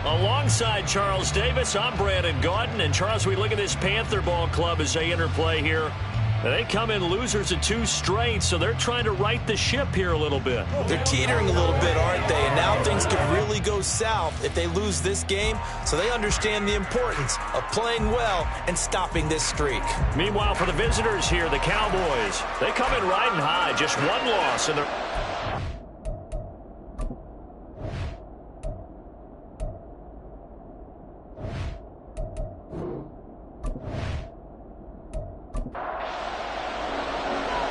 Alongside Charles Davis, I'm Brandon Gaudin. And Charles, we look at this Panther ball club as they interplay here. They come in losers of 2 straight, so they're trying to right the ship here a little bit. They're teetering a little bit, aren't they? And now things could really go south if they lose this game. So they understand the importance of playing well and stopping this streak. Meanwhile, for the visitors here, the Cowboys, they come in riding high. Just 1 loss in their...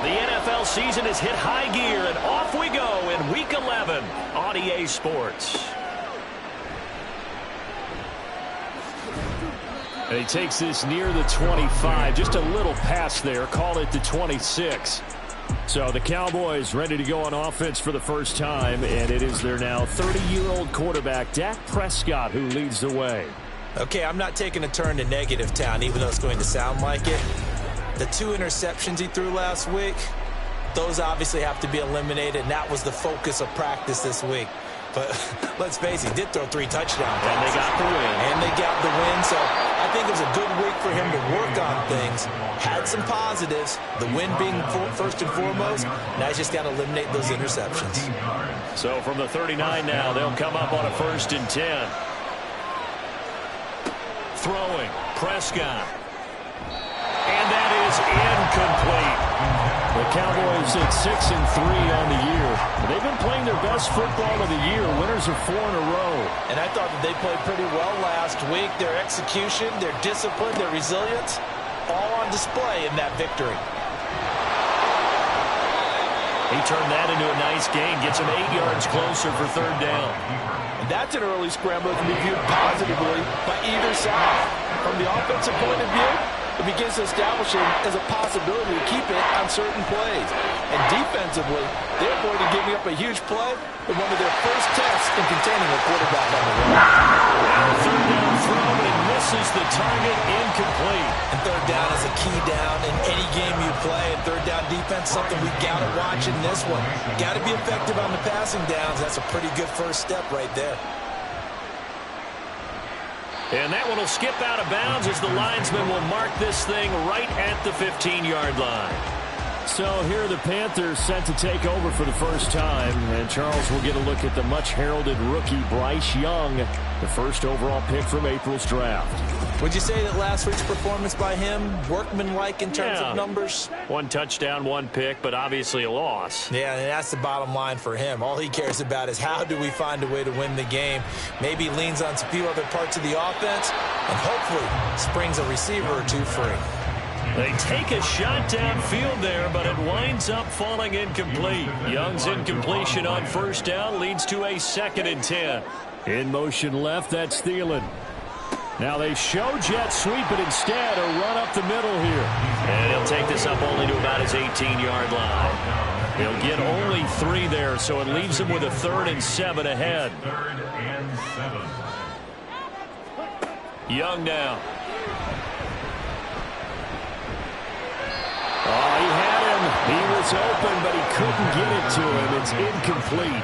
The NFL season has hit high gear, and off we go in Week 11 on EA Sports. And he takes this near the 25. Just a little pass there. Call it the 26. So the Cowboys ready to go on offense for the first time, and it is their now 30-year-old quarterback, Dak Prescott, who leads the way. Okay, I'm not taking a turn to negative town, even though it's going to sound like it. The 2 interceptions he threw last week, those obviously have to be eliminated, and that was the focus of practice this week. But let's face it, he did throw 3 touchdowns. And they got the win. And they got the win, so I think it was a good week for him to work on things. Had some positives, the win being first and foremost. Now he's just got to eliminate those interceptions. So from the 39 now, they'll come up on a 1st and 10. Throwing, Prescott. And that is incomplete. The Cowboys at 6-3 on the year. They've been playing their best football of the year. Winners of 4 in a row. And I thought that they played pretty well last week. Their execution, their discipline, their resilience, all on display in that victory. He turned that into a nice gain. Gets him 8 yards closer for 3rd down. And that's an early scramble that can be viewed positively by either side. From the offensive point of view, it begins to establish him as a possibility to keep it on certain plays. And defensively, they're going to giving up a huge play in one of their first tests in containing a quarterback on the run. And 3rd down throw, but he misses the target, incomplete. And 3rd down is a key down in any game you play. And 3rd down defense, something we got to watch in this one. Got to be effective on the passing downs. That's a pretty good first step right there. And that one will skip out of bounds as the linesman will mark this thing right at the 15-yard line. So here are the Panthers set to take over for the first time. And Charles will get a look at the much-heralded rookie Bryce Young, the first overall pick from April's draft. Would you say that last week's performance by him, workmanlike in terms of numbers? 1 touchdown, 1 pick, but obviously a loss. Yeah, and that's the bottom line for him. All he cares about is how do we find a way to win the game. Maybe leans on a few other parts of the offense, and hopefully springs a receiver or 2 free. They take a shot downfield there, but it winds up falling incomplete. Young's incompletion on 1st down leads to a 2nd and 10. In motion left, that's Thielen. Now they show jet sweep, but instead a run up the middle here. And he'll take this up only to about his 18-yard line. He'll get only 3 there, so it leaves him with a 3rd and 7 ahead. Young now. Oh, he had him. He was open, but he couldn't get it to him. It's incomplete.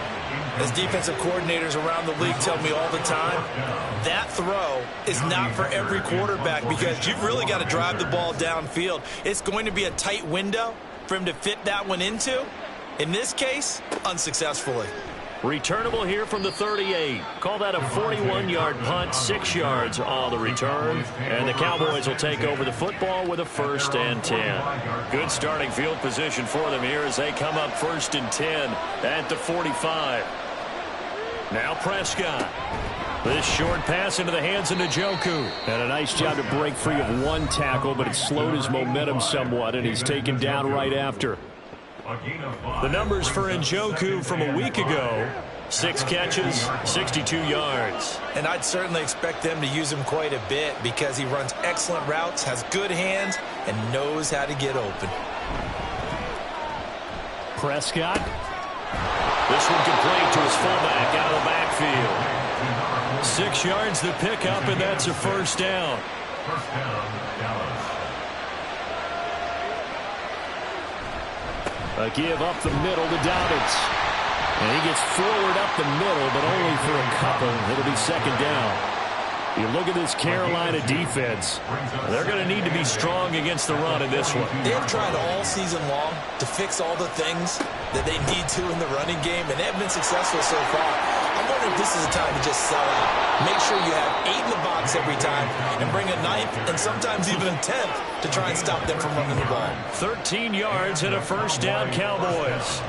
As defensive coordinators around the league tell me all the time, that throw is not for every quarterback because you've really got to drive the ball downfield. It's going to be a tight window for him to fit that one into. In this case, unsuccessfully. Returnable here from the 38. Call that a 41-yard punt, 6 yards on the return. And the Cowboys will take over the football with a 1st and 10. Good starting field position for them here as they come up 1st and 10 at the 45. Now Prescott. This short pass into the hands of Njoku. And a nice job to break free of 1 tackle, but it slowed his momentum somewhat, and he's taken down right after. The numbers for Njoku from a week ago, 6 catches, 62 yards. And I'd certainly expect them to use him quite a bit because he runs excellent routes, has good hands, and knows how to get open. Prescott. This one complete to his fullback out of the backfield. 6 yards the pickup, and that's a 1st down. A give up the middle to Dobbins. And he gets forward up the middle, but only for a couple. It'll be second down. You look at this Carolina defense. They're going to need to be strong against the run in this one. They've tried all season long to fix all the things that they need to in the running game, and they've been successful so far. I'm wondering if this is a time to just sell out. Make sure you have 8 in the box every time and bring a 9th and sometimes even a 10th to try and stop them from running the ball. 13 yards and a first down, Cowboys.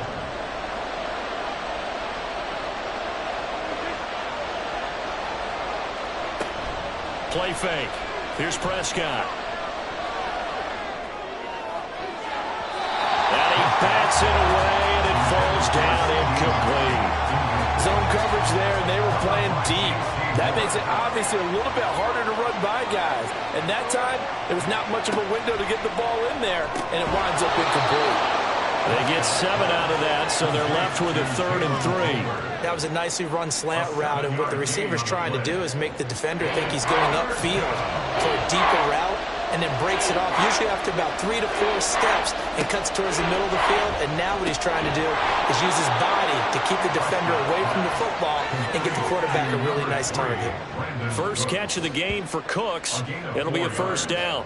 Play fake. Here's Prescott. And he bats it away, and it falls down incomplete. Zone coverage there, and they were playing deep. That makes it obviously a little bit harder to run by guys. And that time, there was not much of a window to get the ball in there, and it winds up incomplete. They get 7 out of that, so they're left with a 3rd and 3. That was a nicely run slant route, and what the receiver's trying to do is make the defender think he's going upfield for a deeper route, and then breaks it off, usually after about 3 to 4 steps, and cuts towards the middle of the field. And now what he's trying to do is use his body to keep the defender away from the football and get the quarterback a really nice target. First catch of the game for Cooks. It'll be a first down.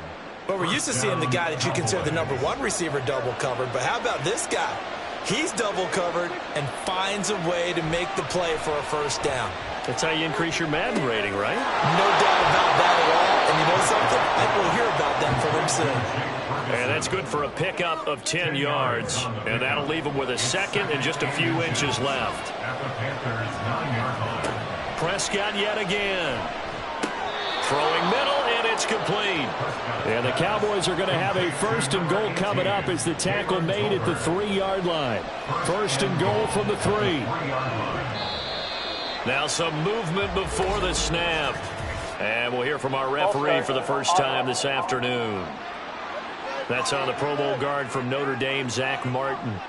But we're used to seeing the guy that you consider the number 1 receiver double covered. But how about this guy? He's double covered and finds a way to make the play for a first down. That's how you increase your Madden rating, right? No doubt about that at all. And you know something? I think we'll hear about that from him soon. And that's good for a pickup of 10 yards. And that'll leave him with a second and just a few inches left. Prescott yet again. Throwing middle, and it's complete. And the Cowboys are going to have a 1st and goal coming up as the tackle made at the 3-yard line. 1st and goal from the 3. Now some movement before the snap. And we'll hear from our referee for the first time this afternoon. That's on the Pro Bowl guard from Notre Dame, Zach Martin.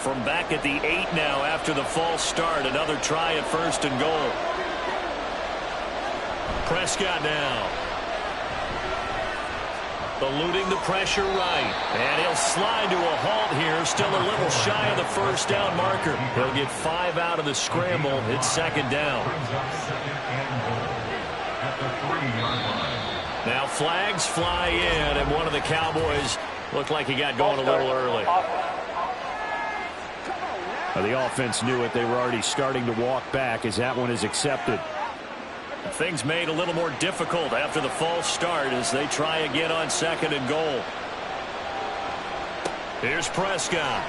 From back at the 8 now after the false start, another try at 1st and goal. Prescott now. Eluding the pressure right. And he'll slide to a halt here. Still a little shy of the first down marker. He'll get 5 out of the scramble. It's second down. Now flags fly in, and one of the Cowboys looked like he got going a little early. The offense knew it. They were already starting to walk back as that one is accepted. Things made a little more difficult after the false start as they try again on 2nd and goal. Here's Prescott.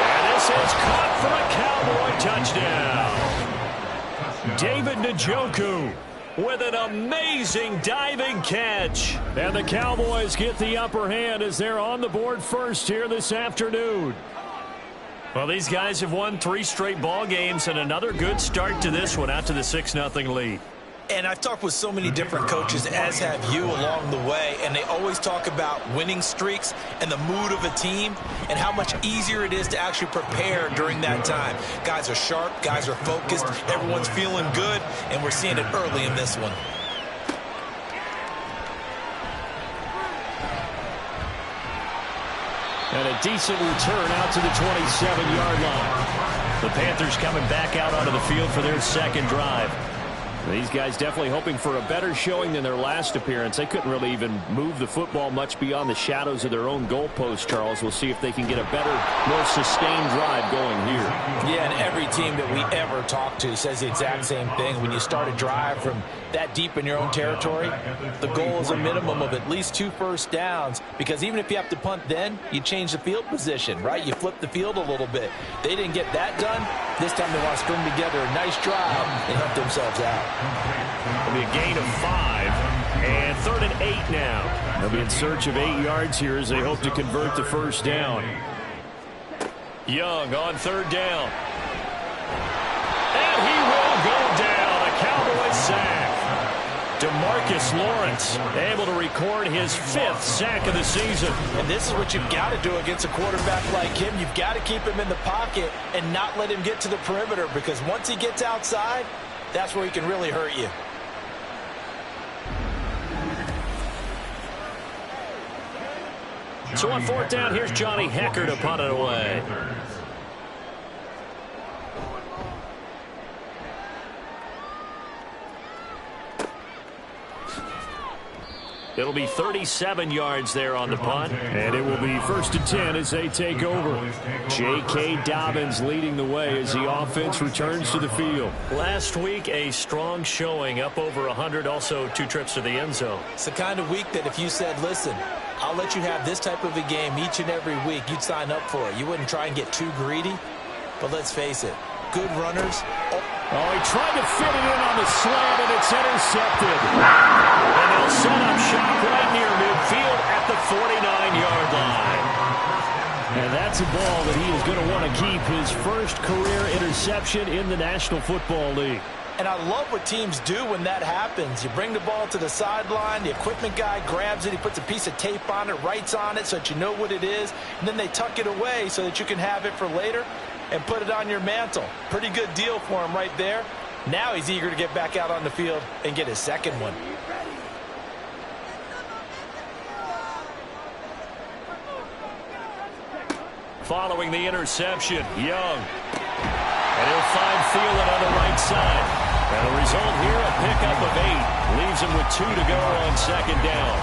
And this is caught for a Cowboy touchdown. David Njoku with an amazing diving catch. And the Cowboys get the upper hand as they're on the board first here this afternoon. Well, these guys have won 3 straight ball games and another good start to this one out to the 6-0 lead. And I've talked with so many different coaches, as have you, along the way, and they always talk about winning streaks and the mood of a team and how much easier it is to actually prepare during that time. Guys are sharp, guys are focused, everyone's feeling good, and we're seeing it early in this one. And a decent return out to the 27-yard line. The Panthers coming back out onto the field for their second drive. These guys definitely hoping for a better showing than their last appearance. They couldn't really even move the football much beyond the shadows of their own goalpost, Charles. We'll see if they can get a better, more sustained drive going here. Yeah, and every team that we ever talk to says the exact same thing. When you start a drive from that deep in your own territory, the goal is a minimum of at least 2 first downs, because even if you have to punt then, you change the field position, right? You flip the field a little bit. They didn't get that done. This time they want to string together a nice drive and help themselves out. It'll be a gain of 5, and 3rd and 8 now. They'll be in search of 8 yards here as they hope to convert the first down. Young on 3rd down. And he will go down. A Cowboys sack. DeMarcus Lawrence able to record his 5th sack of the season. And this is what you've got to do against a quarterback like him. You've got to keep him in the pocket and not let him get to the perimeter, because once he gets outside, that's where he can really hurt you. So on fourth down, here's Johnny Hecker to punt it away. It'll be 37 yards there on the punt. And it will be 1st and 10 as they take over. J.K. Dobbins leading the way as the offense returns to the field. Last week, a strong showing, up over 100, also 2 trips to the end zone. It's the kind of week that if you said, listen, I'll let you have this type of a game each and every week, you'd sign up for it. You wouldn't try and get too greedy. But let's face it, good runners. Oh, he tried to fit it in on the slant, and it's intercepted. And they'll set up shop right near midfield at the 49-yard line. And that's a ball that he is going to want to keep, his first career interception in the National Football League. And I love what teams do when that happens. You bring the ball to the sideline, the equipment guy grabs it, he puts a piece of tape on it, writes on it so that you know what it is, and then they tuck it away so that you can have it for later and put it on your mantle. Pretty good deal for him right there. Now he's eager to get back out on the field and get his second one. Following the interception, Young. And he'll find Thielen on the right side. And the result here, a pickup of 8. Leaves him with 2 to go on second down.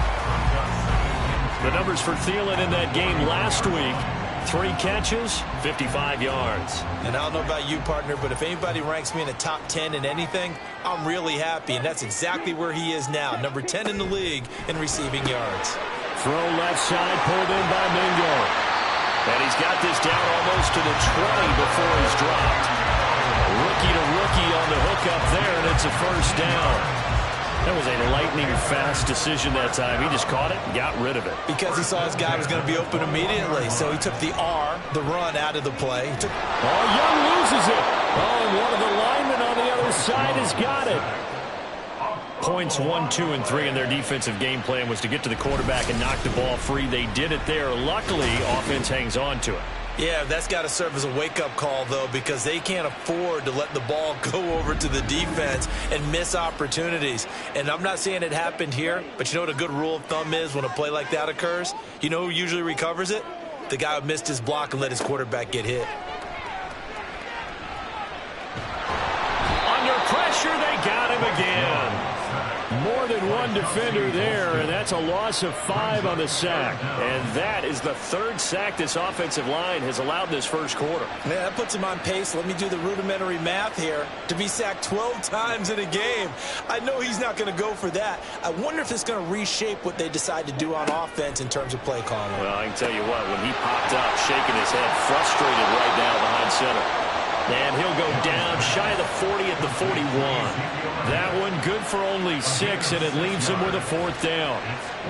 The numbers for Thielen in that game last week: 3 catches, 55 yards. And I don't know about you, partner, but if anybody ranks me in the top 10 in anything, I'm really happy. And that's exactly where he is now, number 10 in the league in receiving yards. Throw left side, pulled in by Mingo. And he's got this down almost to the 20 before he's dropped. Rookie to rookie on the hookup there, and it's a first down. That was a lightning-fast decision that time. He just caught it and got rid of it. Because he saw his guy was going to be open immediately, so he took the R, the run, out of the play. Young loses it. Oh, and one of the linemen on the other side has got it. Points 1, 2, and 3 in their defensive game plan was to get to the quarterback and knock the ball free. They did it there. Luckily, offense hangs on to it. Yeah, that's got to serve as a wake-up call, though, because they can't afford to let the ball go over to the defense and miss opportunities. And I'm not saying it happened here, but you know what a good rule of thumb is when a play like that occurs? You know who usually recovers it? The guy who missed his block and let his quarterback get hit. Under pressure, they got him again. More than one defender there, and that's a loss of 5 on the sack. And that is the 3rd sack this offensive line has allowed this first quarter. Yeah, that puts him on pace. Let me do the rudimentary math here. To be sacked 12 times in a game. I know he's not going to go for that. I wonder if it's going to reshape what they decide to do on offense in terms of play calling. Well, I can tell you what, when he popped up, shaking his head, frustrated right now behind center. And he'll go down shy of the 40 at the 41. That one good for only 6, and it leaves him with a 4th down.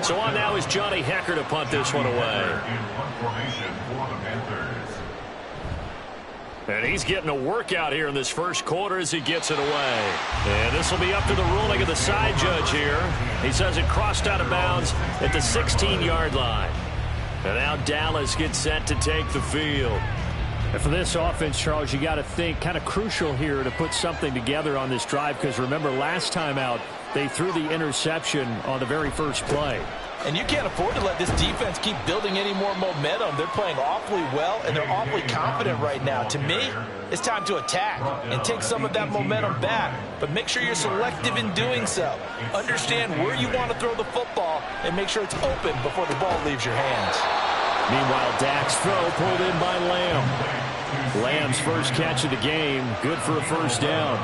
So on now is Johnny Hecker to punt this one away. And he's getting a workout here in this first quarter as he gets it away. And this will be up to the ruling of the side judge here. He says it crossed out of bounds at the 16-yard line. And now Dallas gets set to take the field. And for this offense, Charles, you got to think kind of crucial here to put something together on this drive, because remember last time out they threw the interception on the very first play. And you can't afford to let this defense keep building any more momentum. They're playing awfully well, and they're awfully confident right now. To me, it's time to attack and take some of that momentum back. But make sure you're selective in doing so. Understand where you want to throw the football and make sure it's open before the ball leaves your hands. Meanwhile, Dak's throw pulled in by Lamb. Lamb's first catch of the game, good for a first down.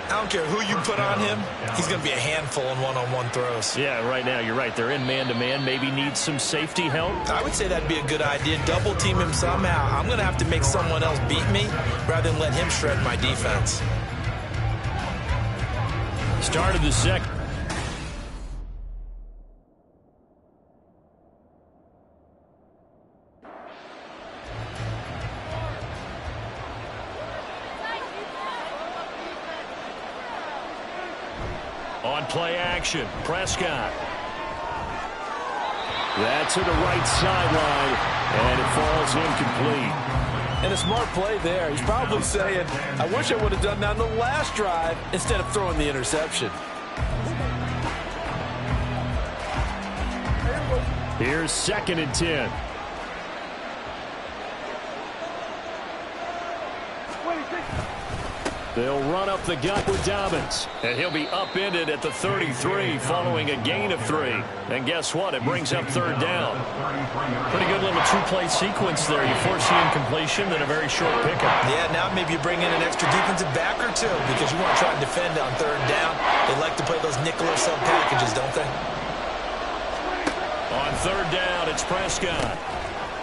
I don't care who you put on him, he's going to be a handful in one-on-one throws. Yeah, right now, you're right. They're in man-to-man. Maybe needs some safety help. I would say that'd be a good idea. Double team him somehow. I'm going to have to make someone else beat me rather than let him shred my defense. Started the second. On play action, Prescott. That's to the right sideline, and it falls incomplete. And a smart play there. He's probably saying, I wish I would have done that on the last drive instead of throwing the interception. Here's 2nd and 10. They'll run up the gut with Dobbins. And he'll be upended at the 33 following a gain of 3. And guess what? It brings up 3rd down. Pretty good little two-play sequence there. You force the incompletion, then a very short pickup. Yeah, now maybe you bring in an extra defensive back or two because you want to try and defend on 3rd down. They like to play those nickel or sub packages, don't they? On 3rd down, it's Prescott.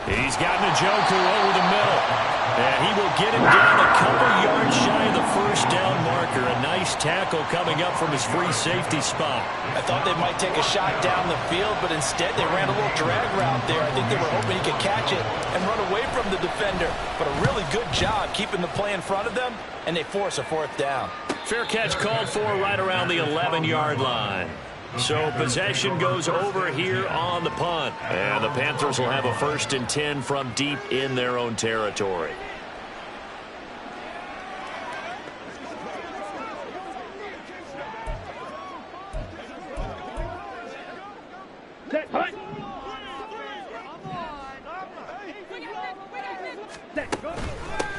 He's got Njoku over the middle. And he will get him down a couple yards shy of the 1st down marker. A nice tackle coming up from his free safety spot. I thought they might take a shot down the field, but instead they ran a little drag route there. I think they were hoping he could catch it and run away from the defender. But a really good job keeping the play in front of them, and they force a 4th down. Fair catch called for right around the 11-yard line. So possession goes over here on the punt. And the Panthers will have a 1st and 10 from deep in their own territory.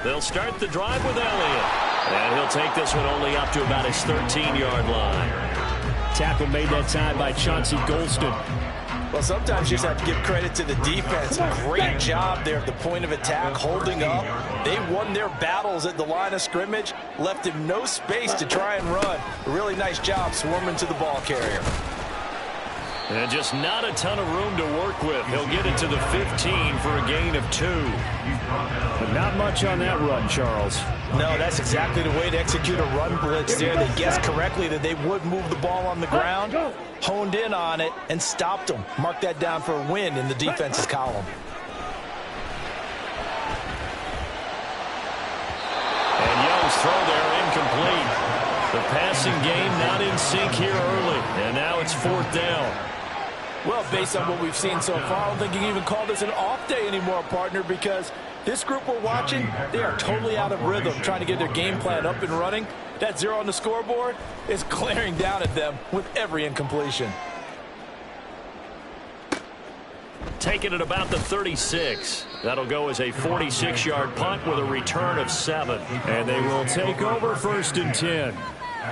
They'll start the drive with Elliott. And he'll take this one only up to about his 13-yard line. Tackle made that time by Chauncey Golston. Well, sometimes you just have to give credit to the defense. Great job there at the point of attack, holding up. They won their battles at the line of scrimmage, left him no space to try and run. A really nice job swarming to the ball carrier. And just not a ton of room to work with. He'll get it to the 15 for a gain of 2. But not much on that run, Charles. No, that's exactly the way to execute a run blitz there. They guessed correctly that they would move the ball on the ground, honed in on it, and stopped them. Mark that down for a win in the defense's column. And Young's throw there incomplete. The passing game not in sync here early. And now it's 4th down. Well, based on what we've seen so far, I don't think you can even call this an off day anymore, partner, because this group we're watching, they are totally out of rhythm, trying to get their game plan up and running. That 0 on the scoreboard is glaring down at them with every incompletion. Taken at about the 36. That'll go as a 46-yard punt with a return of 7. And they will take over 1st and 10.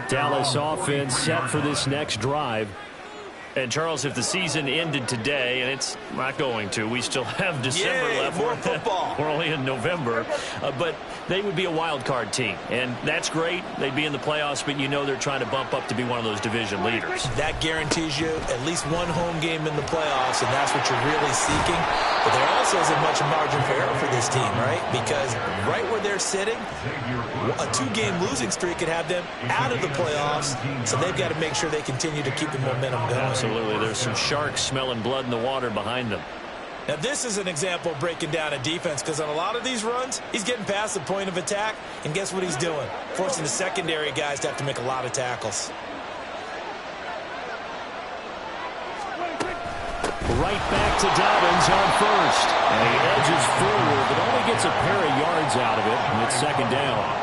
Dallas offense set for this next drive. And, Charles, if the season ended today, and it's not going to, we still have December left. More football. We're only in November. But they would be a wild card team. And that's great. They'd be in the playoffs, but you know they're trying to bump up to be one of those division leaders. That guarantees you at least one home game in the playoffs, and that's what you're really seeking. But there also isn't much margin for error for this team, right? Because right where they're sitting, a 2-game losing streak could have them out of the playoffs. So they've got to make sure they continue to keep the momentum going. Absolutely. There's some sharks smelling blood in the water behind them. Now, this is an example of breaking down a defense, because on a lot of these runs, he's getting past the point of attack, and guess what he's doing? Forcing the secondary guys to have to make a lot of tackles. Right back to Dobbins on 1st. And he edges forward, but only gets a pair of yards out of it, and it's 2nd down.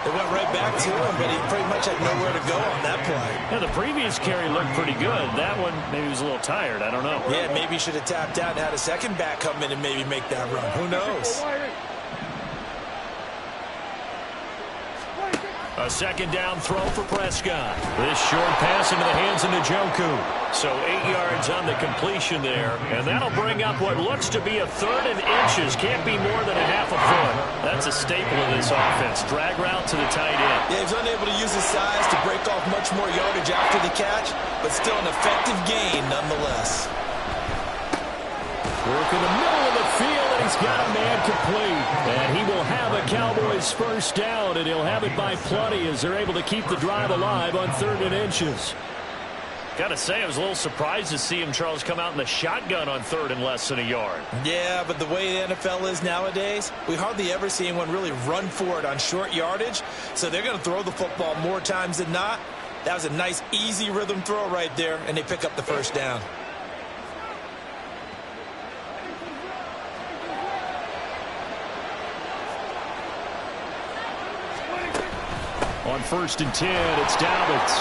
They went right back to him, but he pretty much had nowhere to go on that play. Yeah, the previous carry looked pretty good. That one, maybe he was a little tired. I don't know. Yeah, maybe he should have tapped out and had a second back come in and maybe make that run. Who knows? A 2nd down throw for Prescott. This short pass into the hands of Njoku. So 8 yards on the completion there. And that'll bring up what looks to be a 3rd and inches. Can't be more than a half a foot. That's a staple of this offense. Drag route to the tight end. Yeah, he's unable to use his size to break off much more yardage after the catch, but still an effective gain nonetheless. Work in the middle of the field, and he's got a man complete. And he will have a Cowboys 1st down, and he'll have it by plenty as they're able to keep the drive alive on 3rd and inches. Got to say, I was a little surprised to see him, Charles, come out in the shotgun on 3rd and less than a yard. Yeah, but the way the NFL is nowadays, we hardly ever see anyone really run for it on short yardage. So they're going to throw the football more times than not. That was a nice, easy rhythm throw right there, and they pick up the 1st down. On 1st and 10, it's Dobbins.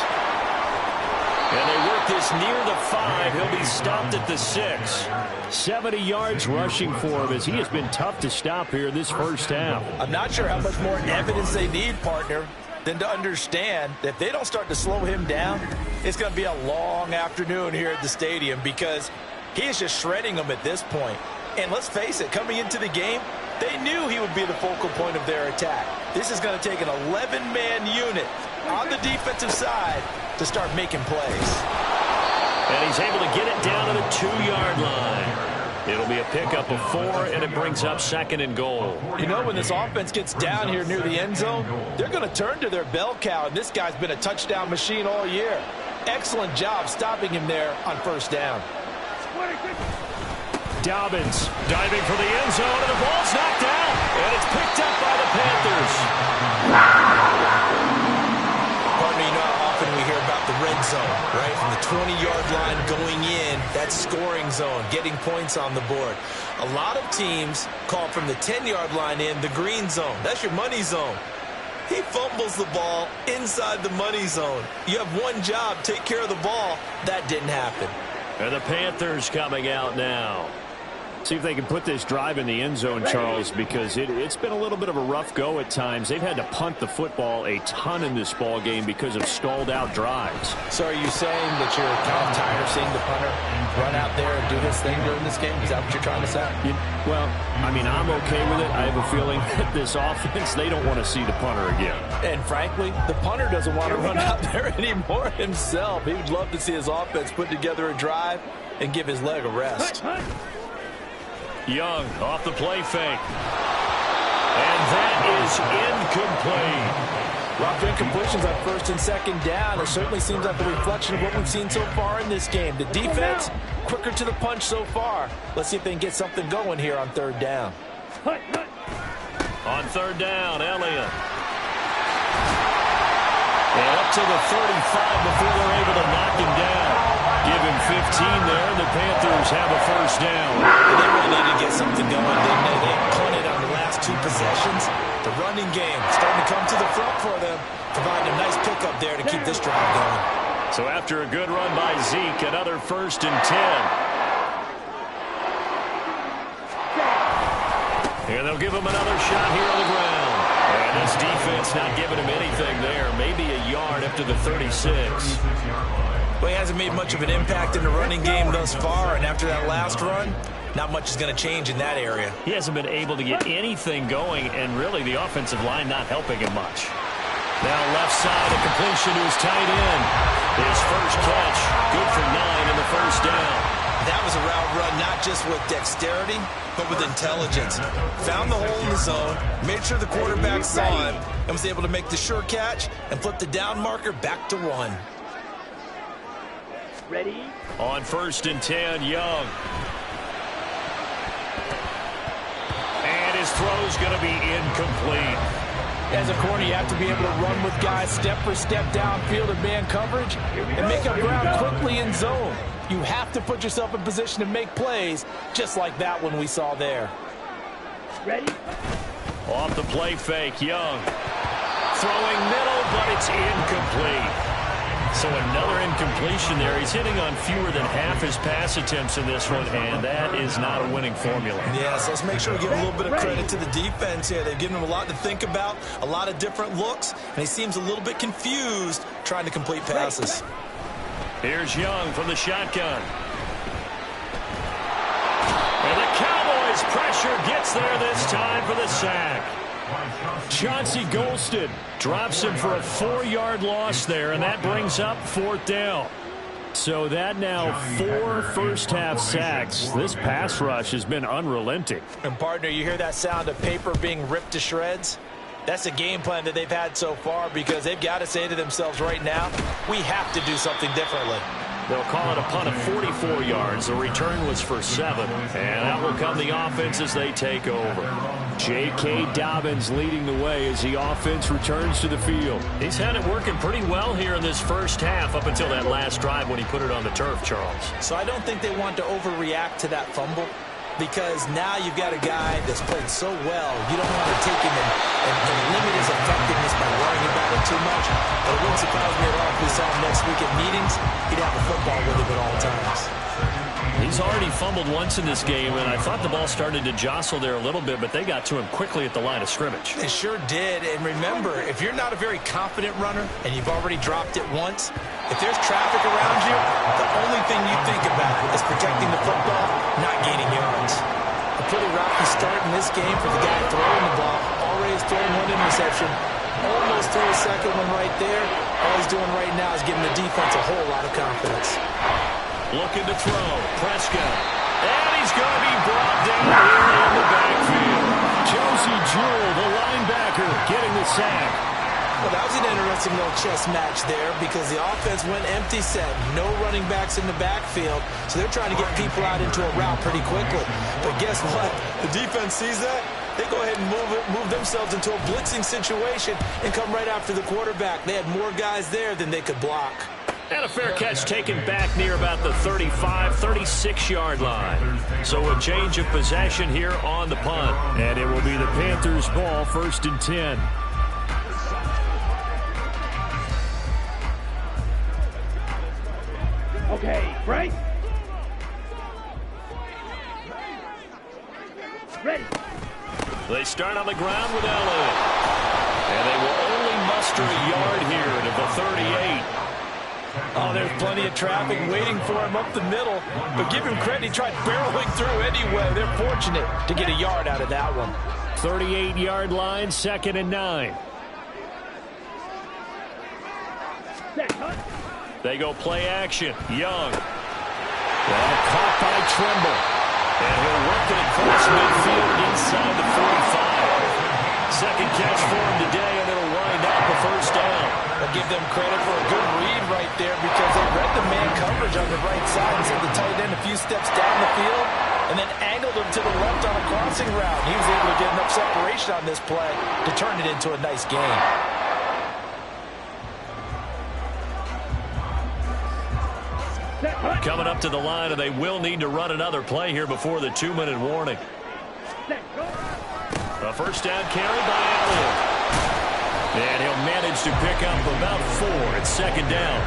And they work this near the 5. He'll be stopped at the 6. 70 yards rushing for him as he has been tough to stop here this first half. I'm not sure how much more evidence they need, partner, than to understand that if they don't start to slow him down, it's going to be a long afternoon here at the stadium because he is just shredding them at this point. And let's face it, coming into the game, they knew he would be the focal point of their attack. This is going to take an 11-man unit on the defensive side to start making plays. And he's able to get it down to the 2-yard line. It'll be a pickup of 4, and it brings up 2nd and goal. You know, when this offense gets down here near the end zone, they're going to turn to their bell cow, and this guy's been a touchdown machine all year. Excellent job stopping him there on first down. Dobbins diving for the end zone, and the ball's knocked out, and it's picked up by the Panthers. Pardon me, you know how often we hear about the red zone, right? From the 20-yard line going in, that scoring zone, getting points on the board. A lot of teams call from the 10-yard line in the green zone. That's your money zone. He fumbles the ball inside the money zone. You have one job, take care of the ball. That didn't happen. And the Panthers coming out now. See if they can put this drive in the end zone, Charles, because it's been a little bit of a rough go at times. They've had to punt the football a ton in this ball game because of stalled-out drives. So are you saying that you're kind of tired of seeing the punter run out there and do his thing during this game? Is that what you're trying to say? Well, I mean, I'm okay with it. I have a feeling that this offense, they don't want to see the punter again. And frankly, the punter doesn't want to run out there anymore himself. He would love to see his offense put together a drive and give his leg a rest. Young off the play fake. And that is incomplete. Rough incompletions on first and second down. It certainly seems like a reflection of what we've seen so far in this game. The defense, quicker to the punch so far. Let's see if they can get something going here on third down. On third down, Elliott. And up to the 35 before they're able to knock him down. Give him 15 there, and the Panthers have a first down. And they really need to get something going, didn't they? They punted on the last 2 possessions. The running game starting to come to the front for them, providing a nice pickup there to keep this drive going. So after a good run by Zeke, another first and 10. And they'll give him another shot here on the ground. And this defense not giving him anything there. Maybe a yard up to the 36. Well, he hasn't made much of an impact in the running game thus far, and after that last run, not much is going to change in that area. He hasn't been able to get anything going, and really the offensive line not helping him much. Now left side, a completion to his tight end. His first catch, good for 9 in the first down. That was a route run not just with dexterity, but with intelligence. Found the hole in the zone, made sure the quarterback saw him, and was able to make the sure catch and flip the down marker back to 1. Ready? On first and 10, Young. And his throw's going to be incomplete. As a corner, you have to be able to run with guys step for step downfield in man coverage and make up ground quickly in zone. You have to put yourself in position to make plays just like that one we saw there. Ready? Off the play fake, Young. Throwing middle, but it's incomplete. So another incompletion there. He's hitting on fewer than half his pass attempts in this one, and that is not a winning formula. Yes, let's make sure we give a little bit of credit to the defense here. They've given him a lot to think about, a lot of different looks, and he seems a little bit confused trying to complete passes. Here's Young from the shotgun. And the Cowboys' pressure gets there this time for the sack. Chauncey Golston drops him for a 4-yard loss there, and that brings up 4th down. So that now 4 first-half sacks. This pass rush has been unrelenting. And, partner, you hear that sound of paper being ripped to shreds? That's a game plan that they've had so far because they've got to say to themselves right now, we have to do something differently. They'll call it a punt of 44 yards. The return was for 7. And out will come the offense as they take over. J.K. Dobbins leading the way as the offense returns to the field. He's had it working pretty well here in this first half up until that last drive when he put it on the turf, Charles. So I don't think they want to overreact to that fumble because now you've got a guy that's played so well. You don't want to take him and limit his effectiveness by worrying about it too much. coach. But it wouldn't surprise me at all if we saw him next week at meetings. He'd have a football with him at all times. He's already fumbled once in this game, and I thought the ball started to jostle there a little bit, but they got to him quickly at the line of scrimmage. They sure did. And remember, if you're not a very confident runner and you've already dropped it once, if there's traffic around you, the only thing you think about is protecting the football, not gaining yards. A pretty rocky start in this game for the guy throwing the ball. Already has thrown one interception. Almost threw a second one right there. All he's doing right now is giving the defense a whole lot of confidence. Looking to throw. Prescott. And he's going to be brought down here in the backfield. Josie Jewell, the linebacker, getting the sack. Well, that was an interesting little chess match there because the offense went empty set. No running backs in the backfield, so they're trying to get people out into a route pretty quickly. But guess what? The defense sees that. They go ahead and move themselves into a blitzing situation and come right after the quarterback. They had more guys there than they could block. And a fair catch taken back near about the 35, 36-yard line. So a change of possession here on the punt. And it will be the Panthers' ball, 1st and 10. Okay, right? Ready. They start on the ground with Elliott. And they will only muster a yard here to the 38. Oh, there's plenty of traffic waiting for him up the middle. But give him credit, he tried barreling through anyway. They're fortunate to get a yard out of that one. 38-yard line, 2nd and 9. They go play action. Young. Well, caught by Trimble. And he'll work it across midfield inside the 45. Second catch for him today, and it'll wind up a first down. I'll give them credit for a good read right there because they read the man coverage on the right side and sent the tight end a few steps down the field and then angled him to the left on a crossing route. He was able to get enough separation on this play to turn it into a nice game. Coming up to the line, and they will need to run another play here before the 2-minute warning. A first down carry by Elliott. And he'll manage to pick up about 4 at 2nd down.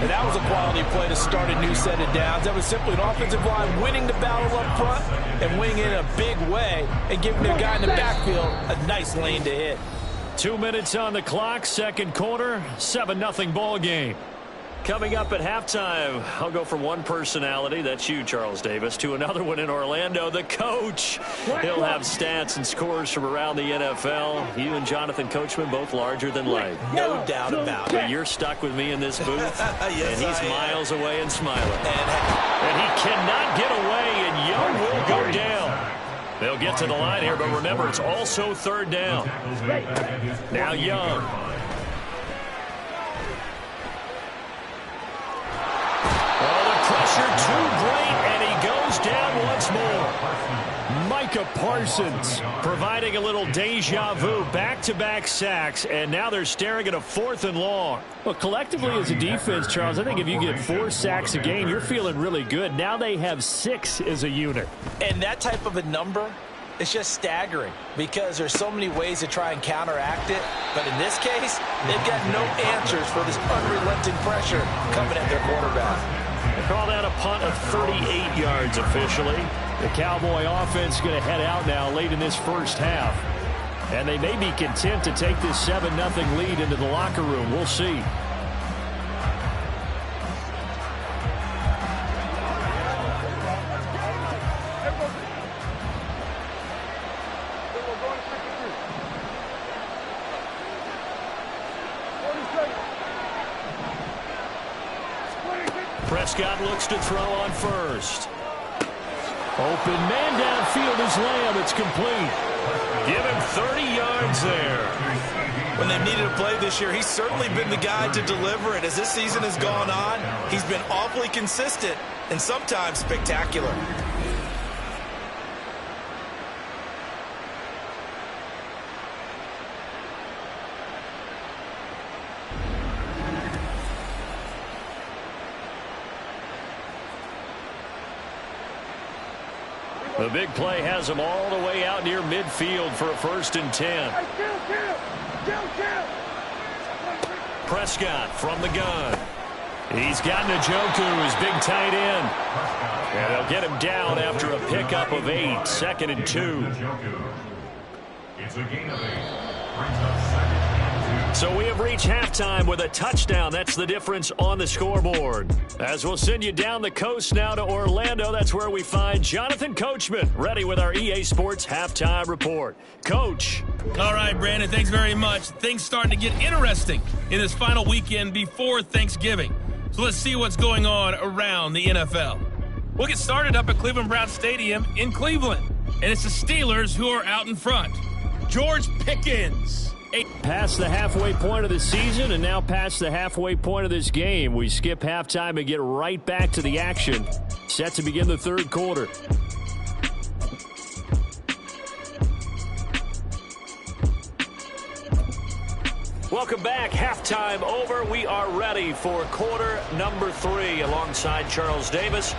And that was a quality play to start a new set of downs. That was simply an offensive line winning the battle up front and winning it in a big way and giving their guy in the backfield a nice lane to hit. 2 minutes on the clock, 2nd quarter, 7-0 ball game. Coming up at halftime, I'll go from one personality, that's you, Charles Davis, to another one in Orlando, the coach. He'll have stats and scores from around the NFL. You and Jonathan Coachman both larger than life. No doubt about it. But you're stuck with me in this booth, Yes, and he's I am. miles away and smiling. And he cannot get away, and Young will go down. They'll get to the line here, but remember, it's also 3rd down. Now Young. Pressure too great, and he goes down once more. Micah Parsons Providing a little deja vu, back-to-back sacks, and now they're staring at a 4th and long. Well, collectively as a defense, Charles, I think if you get 4 sacks a game, you're feeling really good. Now they have 6 as a unit. And that type of a number, it's just staggering because there's so many ways to try and counteract it. But in this case, they've got no answers for this unrelenting pressure coming at their quarterback. They call that a punt of 38 yards officially. The Cowboy offense going to head out now late in this first half. And they may be content to take this 7-0 lead into the locker room. We'll see. Prescott looks to throw on first. Open man downfield is Lamb. It's complete. Give him 30 yards there. When they've needed a play this year, he's certainly been the guy to deliver it. As this season has gone on, he's been awfully consistent and sometimes spectacular. The big play has him all the way out near midfield for a 1st and 10. Prescott from the gun. He's got Njoku, his big tight end. And they'll get him down after a pickup of 8, 2nd and 2. It's a gain of 8. Brings up 2nd and 2. So we have reached halftime with a touchdown. That's the difference on the scoreboard. As we'll send you down the coast now to Orlando, that's where we find Jonathan Coachman ready with our EA Sports Halftime Report. Coach. All right, Brandon, thanks very much. Things starting to get interesting in this final weekend before Thanksgiving. So let's see what's going on around the NFL. We'll get started up at Cleveland Browns Stadium in Cleveland. And it's the Steelers who are out in front. George Pickens. Past the halfway point of the season and now past the halfway point of this game. We skip halftime and get right back to the action. Set to begin the third quarter. Welcome back. Halftime over. We are ready for quarter number 3 alongside Charles Davis.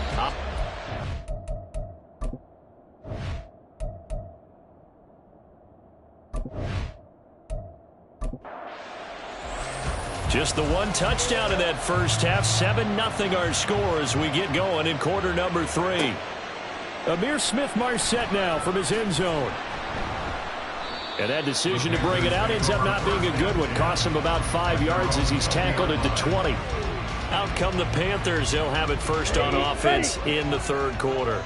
Just the one touchdown in that first half. 7-0 our score as we get going in quarter number 3. Amir Smith-Marset now from his end zone. And that decision to bring it out ends up not being a good one. Costs him about 5 yards as he's tackled at the 20. Out come the Panthers. They'll have it first on offense in the third quarter.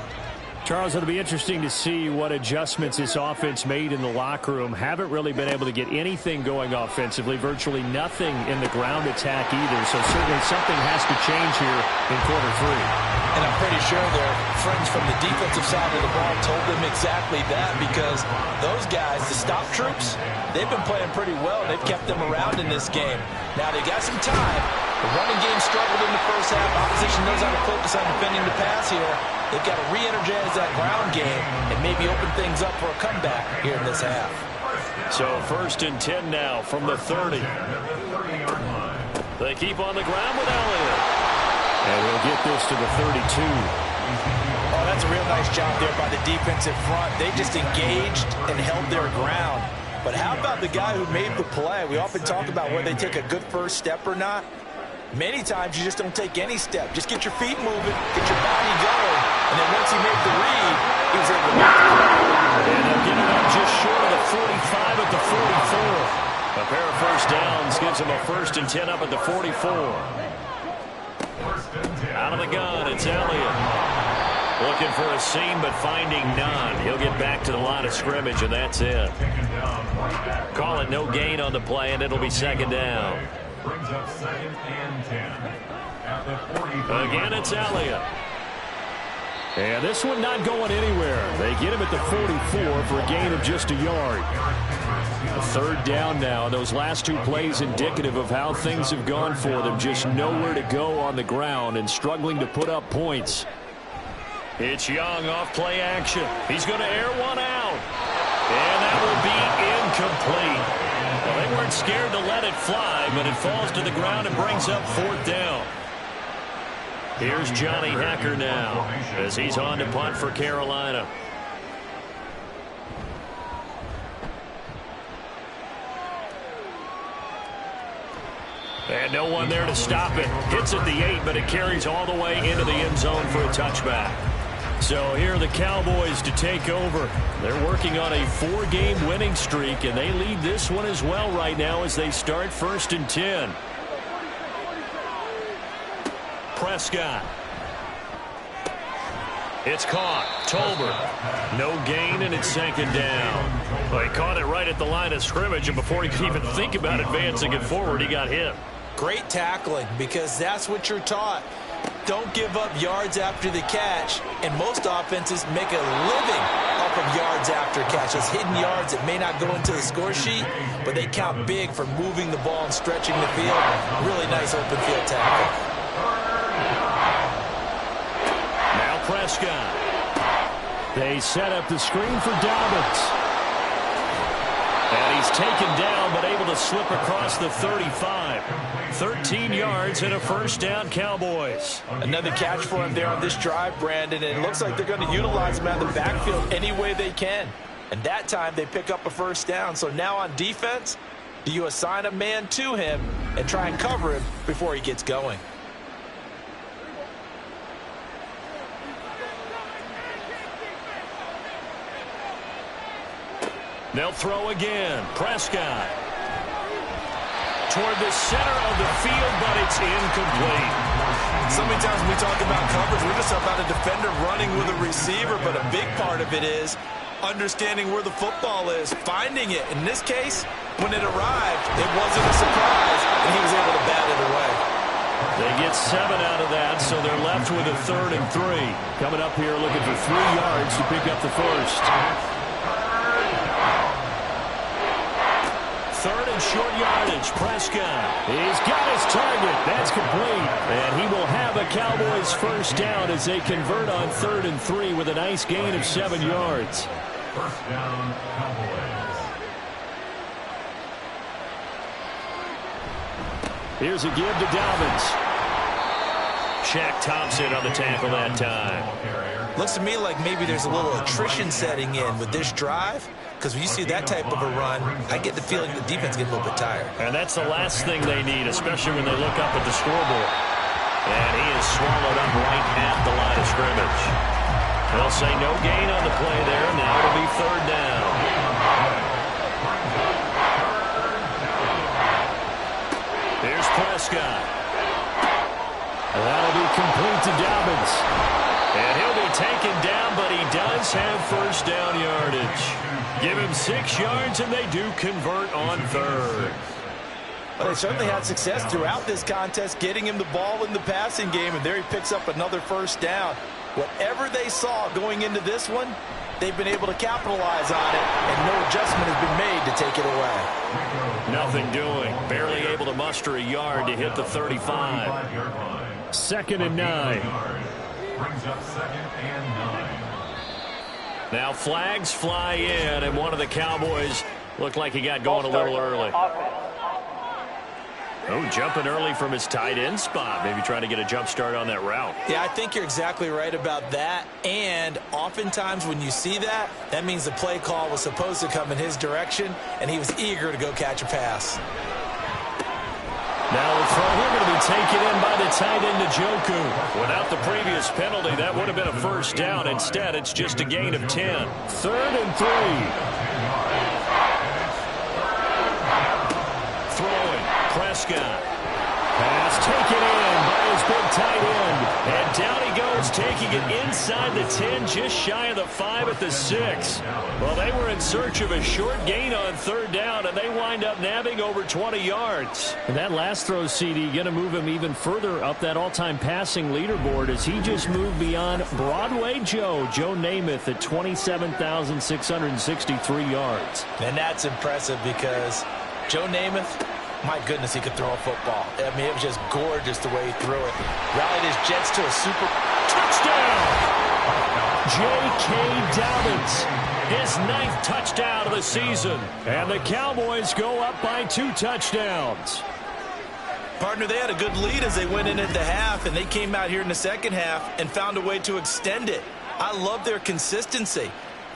Charles, it'll be interesting to see what adjustments this offense made in the locker room. Haven't really been able to get anything going offensively. Virtually nothing in the ground attack either. So certainly something has to change here in quarter 3. And I'm pretty sure their friends from the defensive side of the ball told them exactly that, because those guys, the stop troops, they've been playing pretty well. They've kept them around in this game. Now they got some time. The running game struggled in the first half. Opposition knows how to focus on defending the pass here. They've got to re-energize that ground game and maybe open things up for a comeback here in this half. So 1st and 10 now from the 30. They keep on the ground with Elliott. And we'll get this to the 32. Oh, that's a real nice job there by the defensive front. They just engaged and held their ground. But how about the guy who made the play? We often talk about whether they take a good first step or not. Many times you just don't take any step. Just get your feet moving, get your body going, and then once he made the read, he was able to make the play. And they'll get it up just short of the 45 at the 44. A pair of first downs gives them a 1st and 10 up at the 44. Out of the gun, it's Elliott. Looking for a seam, but finding none. He'll get back to the line of scrimmage, and that's it. Call it no gain on the play, and it'll be 2nd down. Brings up 2nd and 10. At the 40. Again, it's Elliott. And this one not going anywhere. They get him at the 44 for a gain of just a yard. A 3rd down now. Those last 2 plays indicative of how things have gone for them. Just nowhere to go on the ground and struggling to put up points. It's Young off play action. He's going to air one out. And that will be incomplete. Well, they weren't scared to let it fly, but it falls to the ground and brings up 4th down. Here's Johnny Hacker now as he's on to punt for Carolina. And no one there to stop it. Hits at the 8, but it carries all the way into the end zone for a touchback. So here are the Cowboys to take over. They're working on a 4-game winning streak, and they lead this one as well right now as they start 1st and 10. Prescott. It's caught. Tolbert. No gain, and it's 2nd down. Well, he caught it right at the line of scrimmage, and before he could even think about advancing it forward, he got hit. Great tackling, because that's what you're taught. Don't give up yards after the catch, and most offenses make a living off of yards after catch. Those hidden yards that may not go into the score sheet, but they count big for moving the ball and stretching the field. Really nice open field tackle. Now Prescott. They set up the screen for Dobbins. And he's taken down, but able to slip across the 35. 13 yards and a 1st down, Cowboys. Another catch for him there on this drive, Brandon, and it looks like they're going to utilize him out of the backfield any way they can. And that time they pick up a 1st down. So now on defense, Do you assign a man to him and try and cover him before he gets going? They'll throw again. Prescott. Toward the center of the field, but it's incomplete. So many times when we talk about coverage, we're just about a defender running with a receiver, but a big part of it is understanding where the football is, finding it. In this case, when it arrived, it wasn't a surprise, and he was able to bat it away. They get 7 out of that, so they're left with a 3rd and 3. Coming up here looking for 3 yards to pick up the first. 3rd and short yardage. Prescott. He's got his target. That's complete. And he will have a Cowboys first down as they convert on 3rd and 3 with a nice gain of 7 yards. First down, Cowboys. Here's a give to Dobbins. Shaq Thompson on the tackle that time. Looks to me like maybe there's a little attrition setting in with this drive. Because when you see that type of a run, I get the feeling the defense gets a little bit tired. And that's the last thing they need, especially when they look up at the scoreboard. And he is swallowed up right at the line of scrimmage. They'll say no gain on the play there. Now it'll be 3rd down. Here's Prescott. That'll be complete to Dobbins. And he'll be taken down, but he does have first down yardage. Give him 6 yards, and they do convert on 3rd. Well, they certainly had success throughout this contest, getting him the ball in the passing game, and there he picks up another first down. Whatever they saw going into this one, they've been able to capitalize on it, and no adjustment has been made to take it away. Nothing doing. Barely able to muster a yard to hit the 35. 2nd and 9. Brings up 2nd and 9. Now flags fly in, and one of the Cowboys looked like he got going a little early. Oh, jumping early from his tight end spot. Maybe trying to get a jump start on that route. Yeah, I think you're exactly right about that. And oftentimes when you see that, that means the play call was supposed to come in his direction, and he was eager to go catch a pass. Now the throw here going to be taken in by the tight end Njoku. Without the previous penalty, that would have been a first down. Instead, it's just a gain of 10. 3rd and 3. Throwing. Prescott. Pass taken in by his big tight end. And down he goes, taking it inside the 10, just shy of the 5 at the 6. Well, they were in search of a short gain on 3rd down, and they wind up nabbing over 20 yards. And that last throw, CD, going to move him even further up that all-time passing leaderboard as he just moved beyond Broadway Joe Namath at 27,663 yards. And that's impressive because Joe Namath, my goodness, he could throw a football. I mean, it was just gorgeous the way he threw it. Rallied his Jets to a super touchdown. J.K. Dobbins, his 9th touchdown of the season. And the Cowboys go up by 2 touchdowns. Partner, they had a good lead as they went in at the half, and they came out here in the second half and found a way to extend it. I love their consistency.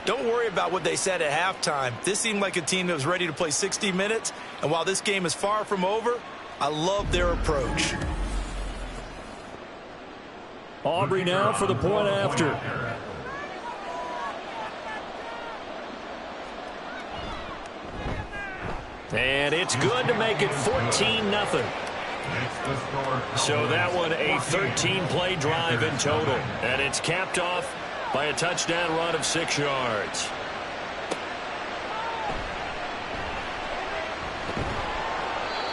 Don't worry about what they said at halftime. This seemed like a team that was ready to play 60 minutes, and while this game is far from over, I love their approach. Aubrey now for the point after. And it's good to make it 14-0. So that one a 13-play drive in total. And it's capped off by a touchdown run of 6 yards.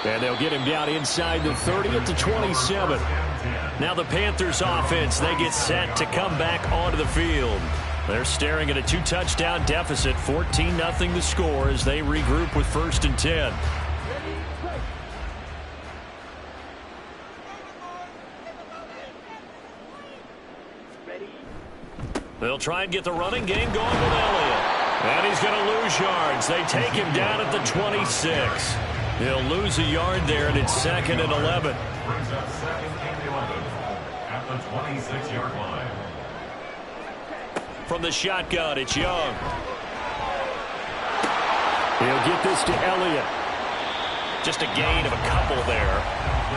And they'll get him down inside the 30 at the 27. Now the Panthers offense, they get set to come back onto the field. They're staring at a 2-touchdown deficit, 14-0 the score as they regroup with 1st and 10. They'll try and get the running game going with Elliott. And he's going to lose yards. They take him down at the 26. He'll lose a yard there, and it's 2nd and 11. Brings up 2nd and 11 at the 26-yard line. From the shotgun, it's Young. He'll get this to Elliott. Just a gain of a couple there.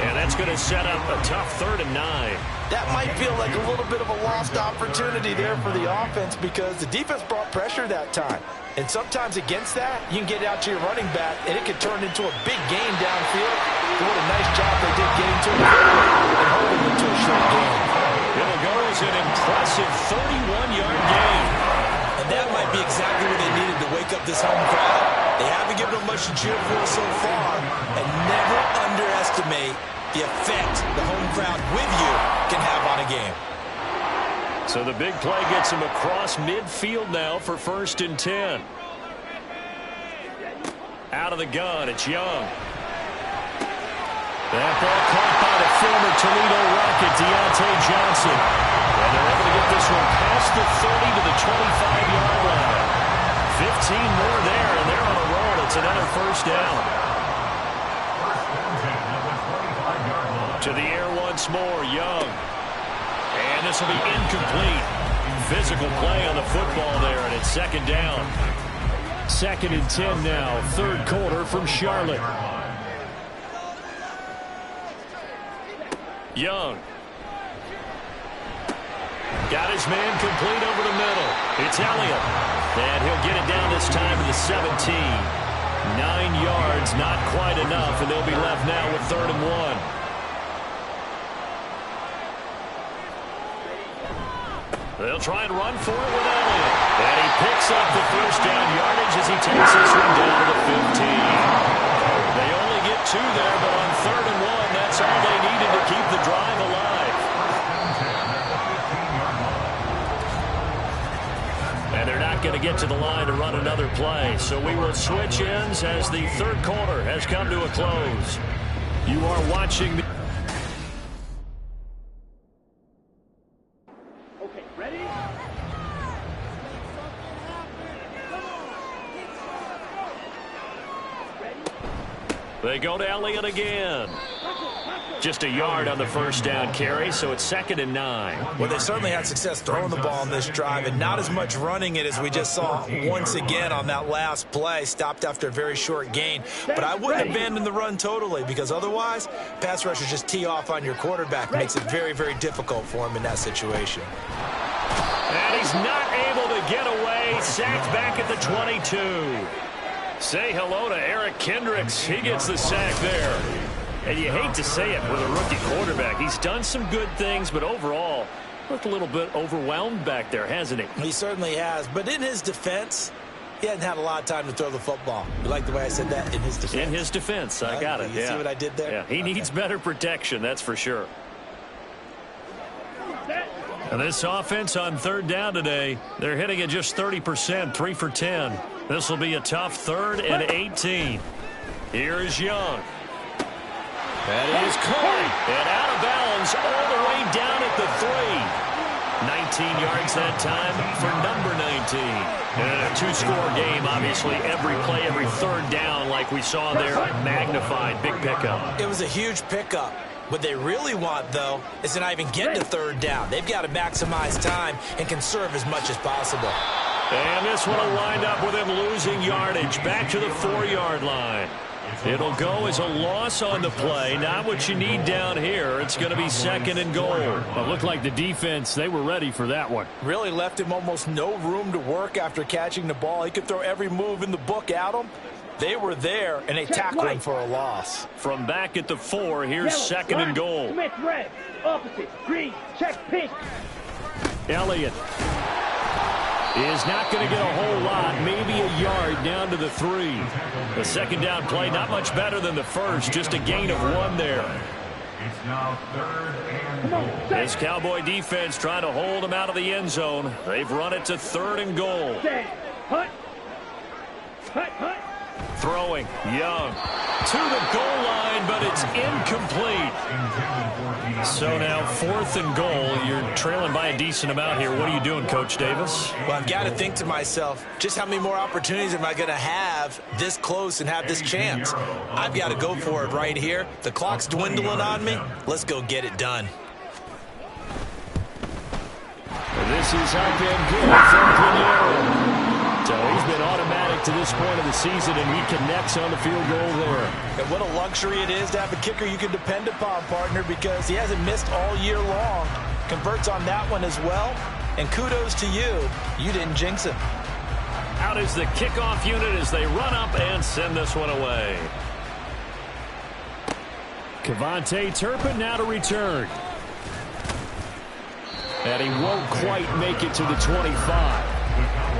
And that's going to set up a tough 3rd and 9. That might feel like a little bit of a lost opportunity there for the offense because the defense brought pressure that time. And sometimes against that, you can get out to your running back, and it could turn into a big gain downfield. So what a nice job they did getting to it and holding them to a short gain. It'll go as an impressive 31-yard gain. And that might be exactly what they needed to wake up this home crowd. They haven't given them much to cheer for so far, and never underestimate the effect the home crowd with you can have on a game. So the big play gets him across midfield now for 1st and 10. Out of the gun, it's Young. That ball caught by the former Toledo Rocket, Deontay Johnson. And they're able to get this one past the 30 to the 25-yard line. 15 more there, and they're on a roll. It's another 1st down. To the air once more, Young. And this will be incomplete. Physical play on the football there, and it's 2nd down. 2nd and 10 now, 3rd quarter from Charlotte. Young. Got his man complete over the middle. It's Elliott. And he'll get it down this time to the 17. 9 yards, not quite enough, and they'll be left now with 3rd and 1. They'll try and run for it with Elliott. And he picks up the 1st down yardage as he takes this one down to the 15. They only get 2 there, but on 3rd and 1, that's all they needed to keep the drive alive. And they're not going to get to the line to run another play. So we will switch ends as the 3rd quarter has come to a close. You are watching the... They go to Elliott again. Just a yard on the 1st down carry, so it's 2nd and 9. Well, they certainly had success throwing the ball in this drive, and not as much running it as we just saw once again on that last play. Stopped after a very short gain. But I wouldn't abandon the run totally, because otherwise, pass rushers just tee off on your quarterback. Makes it very, very difficult for him in that situation. And he's not able to get away. Sacked back at the 22. Say hello to Eric Kendricks. He gets the sack there. And you hate to say it with a rookie quarterback. He's done some good things, but overall, looked a little bit overwhelmed back there, hasn't he? He certainly has. But in his defense, he hasn't had a lot of time to throw the football. You like the way I said that? In his defense. In his defense. I got it. You see what I did there? Yeah, he needs better protection, that's for sure. And this offense on 3rd down today, they're hitting at just 30%, 3 for 10. This will be a tough 3rd and 18. Here is Young. That is Corey. And out of bounds all the way down at the 3. 19 yards that time for number 19. And a 2-score game, obviously. Every play, every 3rd down like we saw there, magnified. Big pickup. It was a huge pickup. What they really want, though, is to not even get to 3rd down. They've got to maximize time and conserve as much as possible. And this one will wind up with him losing yardage back to the 4-yard line. It'll go as a loss on the play. Not what you need down here. It's going to be 2nd and goal. It looked like the defense, they were ready for that one. Really left him almost no room to work after catching the ball. He could throw every move in the book at him. They were there, and they tackled him for a loss. From back at the 4, here's 2nd and goal. Smith red, opposite, green, check pink. Elliott is not going to get a whole lot, maybe a yard down to the 3. The 2nd down play, not much better than the first, just a gain of 1 there. It's now 3rd and goal. This Cowboy defense trying to hold him out of the end zone. They've run it to 3rd and goal. Hut. Hut, hut. Throwing, Young to the goal line, but it's incomplete. So now 4th and goal. You're trailing by a decent amount here. What are you doing, Coach Davis? Well, I've got to think to myself, just how many more opportunities am I going to have this close and have this chance? I've got to go for it right here. The clock's dwindling on me. Let's go get it done. This is up and good from Pinheiro. So he's been automatic to this point of the season, and he connects on the field goal there. And what a luxury it is to have a kicker you can depend upon, partner, because he hasn't missed all year long. Converts on that one as well. And kudos to you. You didn't jinx him. Out is the kickoff unit as they run up and send this one away. Kevontae Turpin now to return. And he won't quite make it to the 25.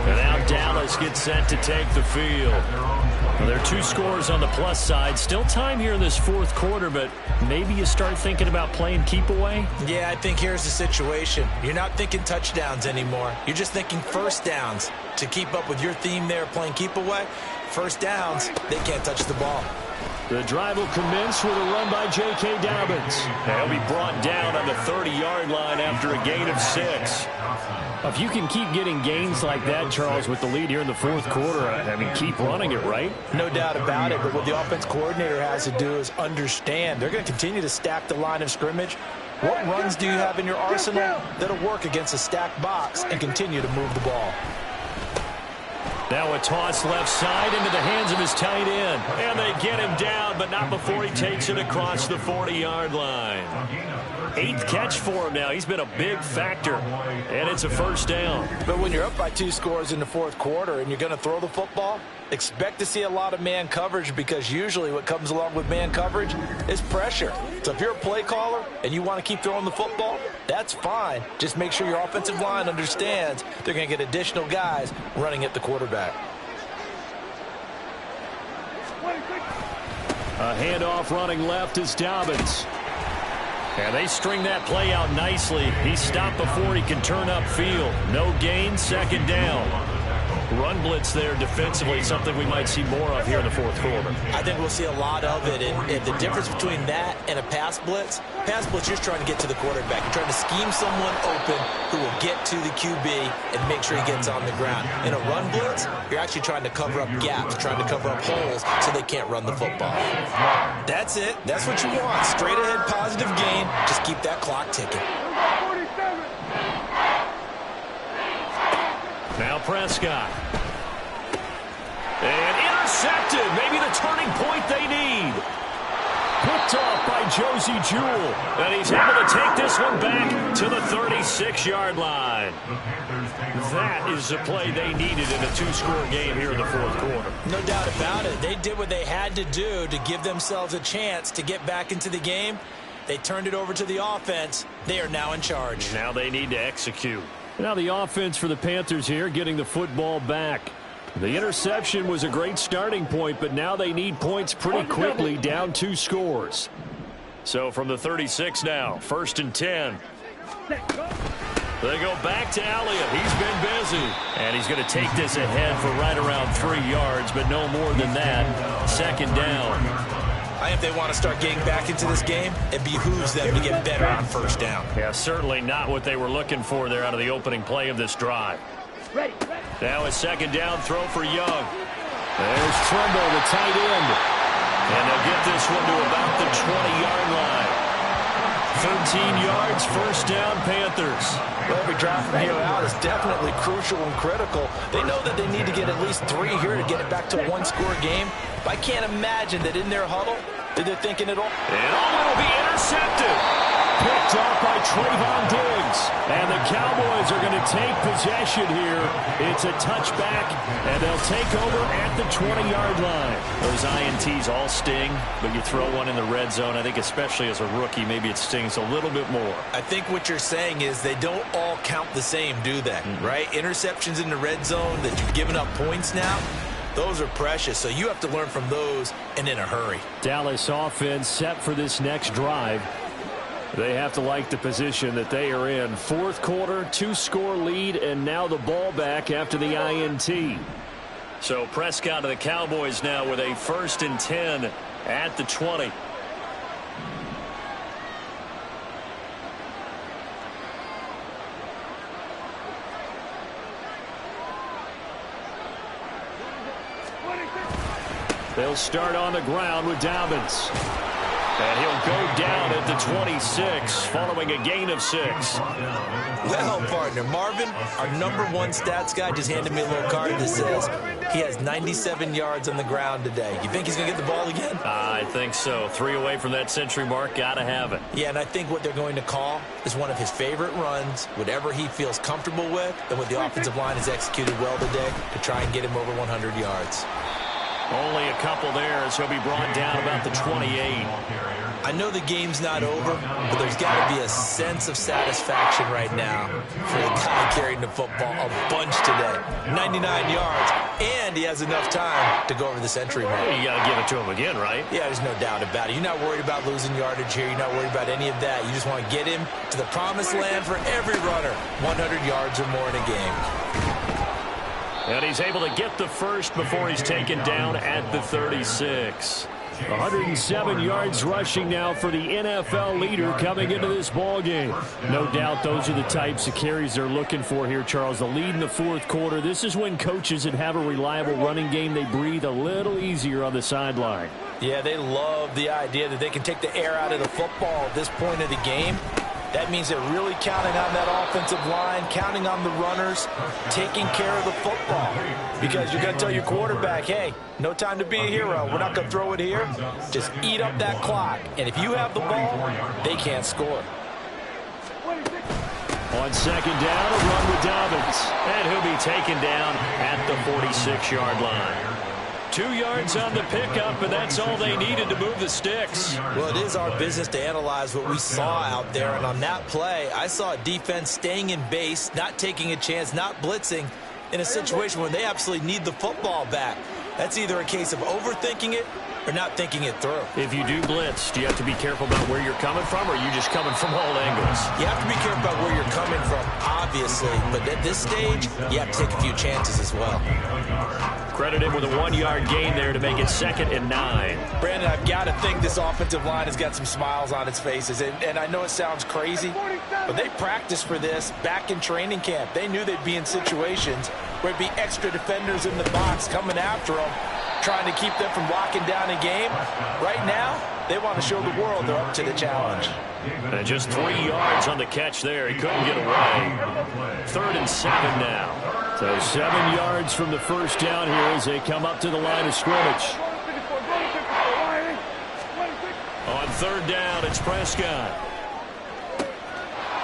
And now Dallas gets set to take the field. Well, there are 2 scores on the plus side. Still time here in this fourth quarter, but maybe you start thinking about playing keep away? Yeah, I think here's the situation. You're not thinking touchdowns anymore. You're just thinking first downs. To keep up with your theme there, playing keep away, first downs, they can't touch the ball. The drive will commence with a run by J.K. Dobbins. He'll be brought down on the 30-yard line after a gain of 6. If you can keep getting gains like that, Charles, with the lead here in the fourth quarter, I mean, keep running it, right? No doubt about it, but what the offense coordinator has to do is understand. They're going to continue to stack the line of scrimmage. What runs do you have in your arsenal that'll work against a stacked box and continue to move the ball? Now a toss left side into the hands of his tight end. And they get him down, but not before he takes it across the 40-yard line. 8th catch for him now. He's been a big factor. And it's a first down. But when you're up by 2 scores in the fourth quarter and you're going to throw the football, expect to see a lot of man coverage, because usually what comes along with man coverage is pressure. So if you're a play caller and you want to keep throwing the football, that's fine. Just make sure your offensive line understands they're going to get additional guys running at the quarterback. A handoff running left is Dobbins. And they string that play out nicely. He's stopped before he can turn upfield. No gain, second down. Run blitz there defensively, something we might see more of here in the fourth quarter. I think we'll see a lot of it. And the difference between that and a pass blitz, you're just trying to get to the quarterback. You're trying to scheme someone open who will get to the QB and make sure he gets on the ground. In a run blitz, you're actually trying to cover up gaps, trying to cover up holes so they can't run the football. That's it. That's what you want. Straight ahead, positive gain. Just keep that clock ticking. Now Prescott. And intercepted. Maybe the turning point they need. Picked off by Josie Jewell. And he's able to take this one back to the 36-yard line. That is the play they needed in a 2-score game here in the fourth quarter. No doubt about it. They did what they had to do to give themselves a chance to get back into the game. They turned it over to the offense. They are now in charge. Now they need to execute. Now the offense for the Panthers here, getting the football back. The interception was a great starting point, but now they need points pretty quickly, down 2 scores. So from the 36 now, 1st and 10. They go back to Elliott. He's been busy. And he's going to take this ahead for right around 3 yards, but no more than that. Second down. I think they want to start getting back into this game. It behooves them to get better on first down. Yeah, certainly not what they were looking for there out of the opening play of this drive. Ready. Now a second down throw for Young. There's Trumbo, the tight end. And they'll get this one to about the 20-yard line. 13 yards, first down, Panthers. Well, every drive from here out is definitely crucial and critical. They know that they need to get at least 3 here to get it back to a 1-score game. But I can't imagine that in their huddle that they're thinking it all. And will be intercepted. Picked off by Trayvon Diggs. And the Cowboys are going to take possession here. It's a touchback, and they'll take over at the 20-yard line. Those INTs all sting, but you throw one in the red zone, I think especially as a rookie, maybe it stings a little bit more. I think what you're saying is they don't all count the same, do they? Right? Interceptions in the red zone that you've given up points now, those are precious, so you have to learn from those and in a hurry. Dallas offense set for this next drive. They have to like the position that they are in. Fourth quarter, 2-score lead, and now the ball back after the INT. So Prescott of the Cowboys now with a 1st and 10 at the 20. They'll start on the ground with Dobbins. And he'll go down at the 26 following a gain of 6. Well, partner, Marvin, our #1 stats guy, just handed me a little card that says he has 97 yards on the ground today. You think he's going to get the ball again? I think so. 3 away from that century mark. Got to have it. Yeah, and I think what they're going to call is one of his favorite runs, whatever he feels comfortable with, and what the offensive line has executed well today to try and get him over 100 yards. Only a couple there as he'll be brought down about the 28. I know the game's not over, but there's got to be a sense of satisfaction right now for the guy carrying the football a bunch today. 99 yards, and he has enough time to go over the century mark. You got to give it to him again, right? Yeah, there's no doubt about it. You're not worried about losing yardage here. You're not worried about any of that. You just want to get him to the promised land for every runner. 100 yards or more in a game. And he's able to get the first before he's taken down at the 36. 107 yards rushing now for the NFL leader coming into this ball game. No doubt those are the types of carries they're looking for here, Charles. The lead in the fourth quarter. This is when coaches that have a reliable running game, they breathe a little easier on the sideline. Yeah, they love the idea that they can take the air out of the football at this point of the game. That means they're really counting on that offensive line, counting on the runners, taking care of the football. Because you're going to tell your quarterback, hey, no time to be a hero. We're not going to throw it here. Just eat up that clock. And if you have the ball, they can't score. On second down, a run with Dobbins. And he'll be taken down at the 46-yard line. 2 yards on the pickup, and that's all they needed to move the sticks. Well, it is our business to analyze what we saw out there, and on that play, I saw a defense staying in base, not taking a chance, not blitzing in a situation where they absolutely need the football back. That's either a case of overthinking it or not thinking it through. If you do blitz, do you have to be careful about where you're coming from, or are you just coming from all angles? You have to be careful about where you're coming from, obviously, but at this stage, you have to take a few chances as well. Credit him with a 1-yard gain there to make it 2nd and 9. Brandon, I've got to think this offensive line has got some smiles on its faces, and I know it sounds crazy, but they practiced for this back in training camp. They knew they'd be in situations where it'd be extra defenders in the box coming after them, trying to keep them from locking down a game. Right now, they want to show the world they're up to the challenge. And just 3 yards on the catch there. He couldn't get away. 3rd and 7 now. So 7 yards from the first down here as they come up to the line of scrimmage. On 3rd down, it's Prescott.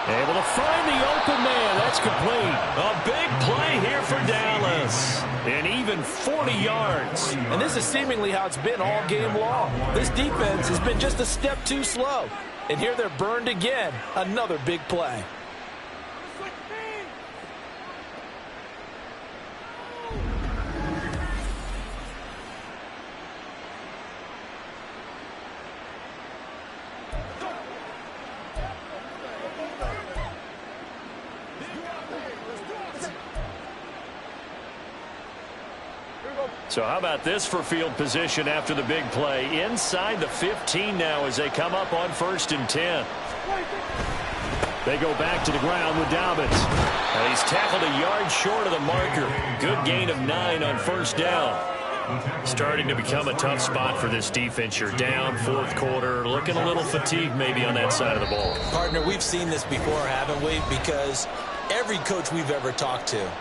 Able to find the open man. That's complete. A big play here for Dallas. And even 40 yards. And this is seemingly how it's been all game long. This defense has been just a step too slow. And here they're burned again. Another big play. So how about this for field position after the big play? Inside the 15 now as they come up on 1st and 10. They go back to the ground with Dobbins. And he's tackled a yard short of the marker. Good gain of 9 on 1st down. Starting to become a tough spot for this defense. You're down 4th quarter. Looking a little fatigued maybe on that side of the ball. Partner, we've seen this before, haven't we? Because every coach we've ever talked to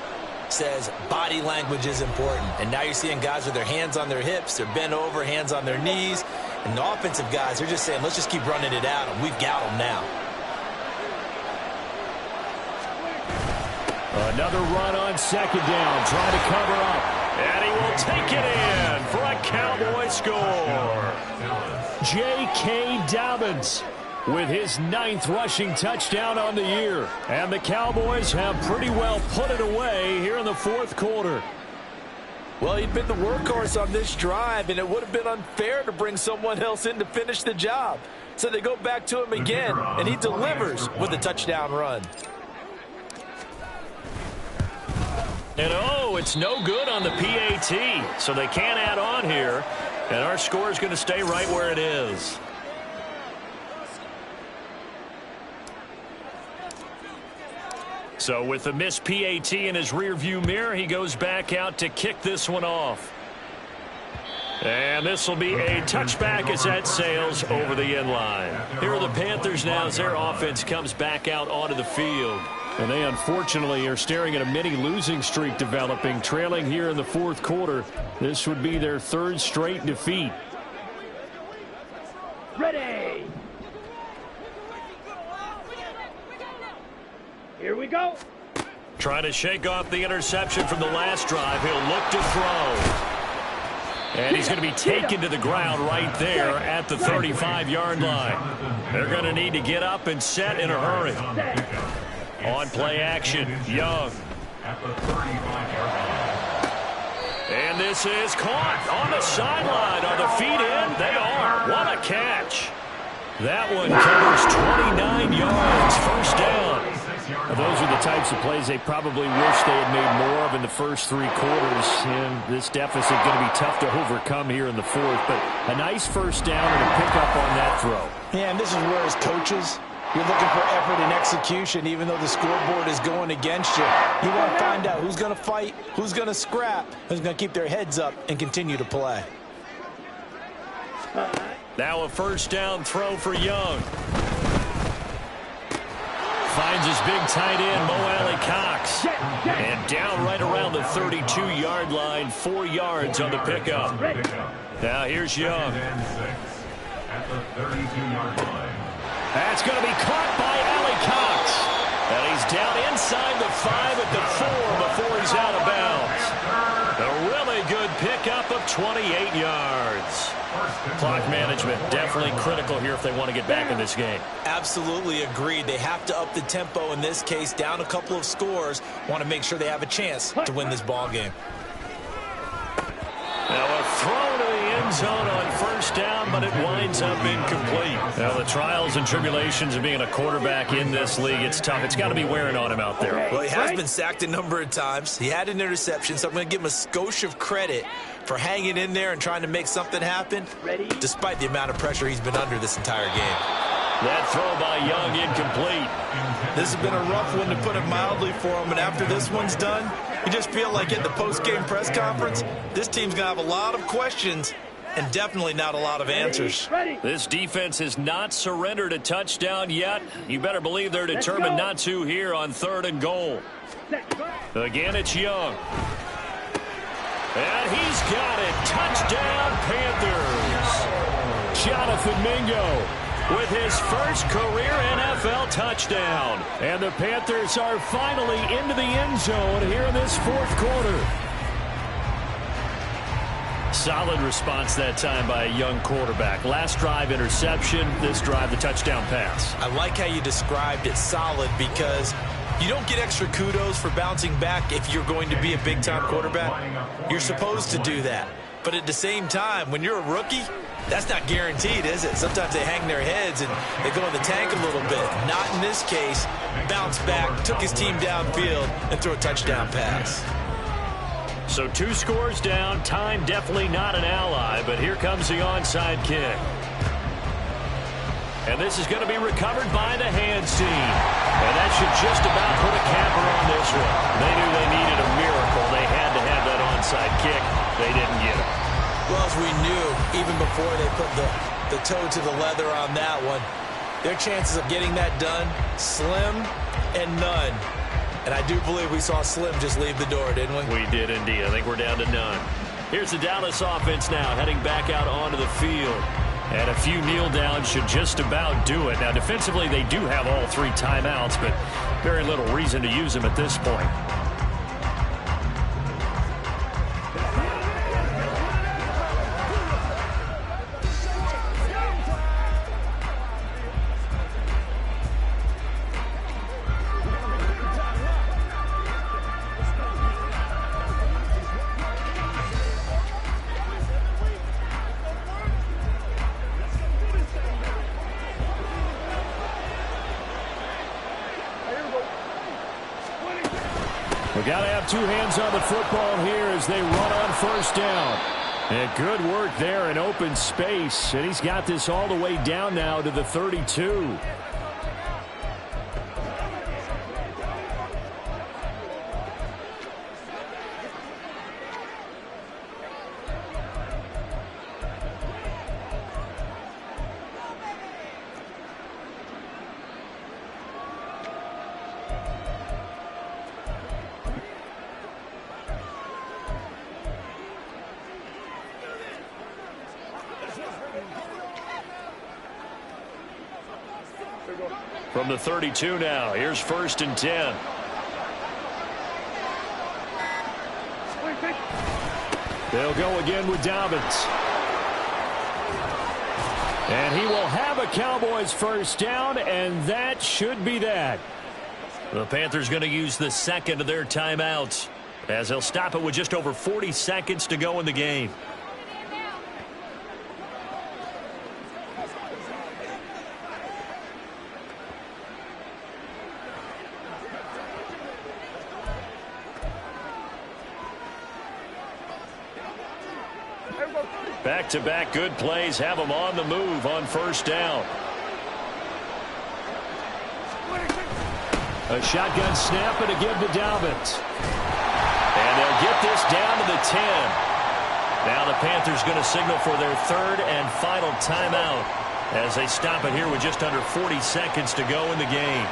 says body language is important. And now you're seeing guys with their hands on their hips, they're bent over, hands on their knees. And the offensive guys, they're just saying, let's just keep running it out, and we've got them now. Another run on 2nd down, trying to cover up. And he will take it in for a Cowboy score. J.K. Dobbins with his 9th rushing touchdown on the year. And the Cowboys have pretty well put it away here in the 4th quarter. Well, he'd been the workhorse on this drive, and it would have been unfair to bring someone else in to finish the job. So they go back to him again, and he delivers with a touchdown run. And oh, it's no good on the PAT. So they can't add on here. And our score is going to stay right where it is. So with the missed PAT in his rearview mirror, he goes back out to kick this one off. And this will be a touchback as that sails over the end line. Here are the Panthers now as their offense comes back out onto the field. And they unfortunately are staring at a mini losing streak developing, trailing here in the fourth quarter. This would be their third straight defeat. Ready. Here we go. Trying to shake off the interception from the last drive. He'll look to throw. And he's going to be taken to the ground right there at the 35-yard line. They're going to need to get up and set in a hurry. On play action, Young. And this is caught on the sideline. Are the feet in? They are. What a catch. That one covers 29 yards. First down. Now, those are the types of plays they probably wish they had made more of in the first three quarters. And this deficit going to be tough to overcome here in the fourth. But a nice first down and a pickup on that throw. Yeah, and this is where as coaches, you're looking for effort and execution, even though the scoreboard is going against you. You want to find out who's going to fight, who's going to scrap, who's going to keep their heads up and continue to play. Now a first down throw for Young. Finds his big tight end, Mo Alley Cox. And down right around the 32-yard line, 4 yards on the pickup. Now here's Young. At the 32-yard line. That's going to be caught by Alley Cox. And he's down inside the 5 at the 4 before he's out of bounds. A really good pickup of 28 yards. Clock management definitely critical here if they want to get back in this game. Absolutely agreed. They have to up the tempo in this case, down a couple of scores. Want to make sure they have a chance to win this ball game. Now a throw to the end zone on first down, but it winds up incomplete. Now the trials and tribulations of being a quarterback in this league, it's tough. It's got to be wearing on him out there. Well, he has been sacked a number of times. He had an interception, so I'm going to give him a skosh of credit for hanging in there and trying to make something happen, despite the amount of pressure he's been under this entire game. That throw by Young incomplete. This has been a rough one, to put it mildly, for him, and after this one's done, you just feel like at the post-game press conference, this team's going to have a lot of questions and definitely not a lot of answers. This defense has not surrendered a touchdown yet. You better believe they're determined not to here on 3rd and goal. Again, it's Young. And he's got it. Touchdown, Panthers. Jonathan Mingo with his first career NFL touchdown. And the Panthers are finally into the end zone here in this fourth quarter. Solid response that time by a young quarterback. Last drive, interception. This drive, the touchdown pass. I like how you described it, solid, because you don't get extra kudos for bouncing back if you're going to be a big-time quarterback. You're supposed to do that. But at the same time, when you're a rookie, that's not guaranteed, is it? Sometimes they hang their heads and they go in the tank a little bit. Not in this case. Bounce back, took his team downfield, and threw a touchdown pass. So 2 scores down. Time definitely not an ally, but here comes the onside kick. And this is going to be recovered by the hands team. And that should just about put a capper on this one. They knew they needed a miracle. They had to have that onside kick. They didn't get it. Well, as we knew, even before they put the toe to the leather on that one, their chances of getting that done, slim and none. And I do believe we saw Slim just leave the door, didn't we? We did indeed. I think we're down to none. Here's the Dallas offense now, heading back out onto the field. And a few kneel downs should just about do it. Now, defensively, they do have all 3 timeouts, but very little reason to use them at this point. We've got to have 2 hands on the football here as they run on first down. And good work there in open space. And he's got this all the way down now to the 32. From the 32 now, here's 1st and 10. They'll go again with Dobbins. And he will have a Cowboys first down, and that should be that. The Panthers going to use the second of their timeouts as they'll stop it with just over 40 seconds to go in the game. Back-to-back good plays have them on the move on 1st down. A shotgun snap and a give to Dobbins. And they'll get this down to the 10. Now the Panthers going to signal for their 3rd and final timeout as they stop it here with just under 40 seconds to go in the game.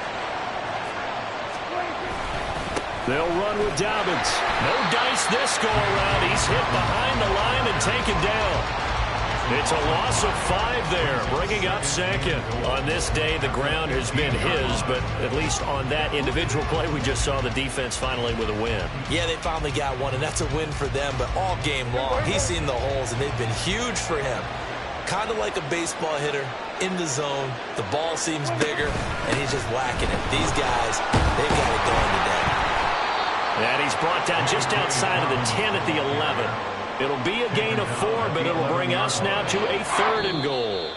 They'll run with Dobbins. No dice this go-around. He's hit behind the line and taken down. It's a loss of 5 there, bringing up 2nd. On this day, the ground has been his, but at least on that individual play, we just saw the defense finally with a win. Yeah, they finally got one, and that's a win for them, but all game long, he's seen the holes, and they've been huge for him. Kind of like a baseball hitter in the zone. The ball seems bigger, and he's just whacking it. These guys, they've got it going today. And he's brought down just outside of the 10 at the 11. It'll be a gain of 4, but it'll bring us now to a 3rd and goal.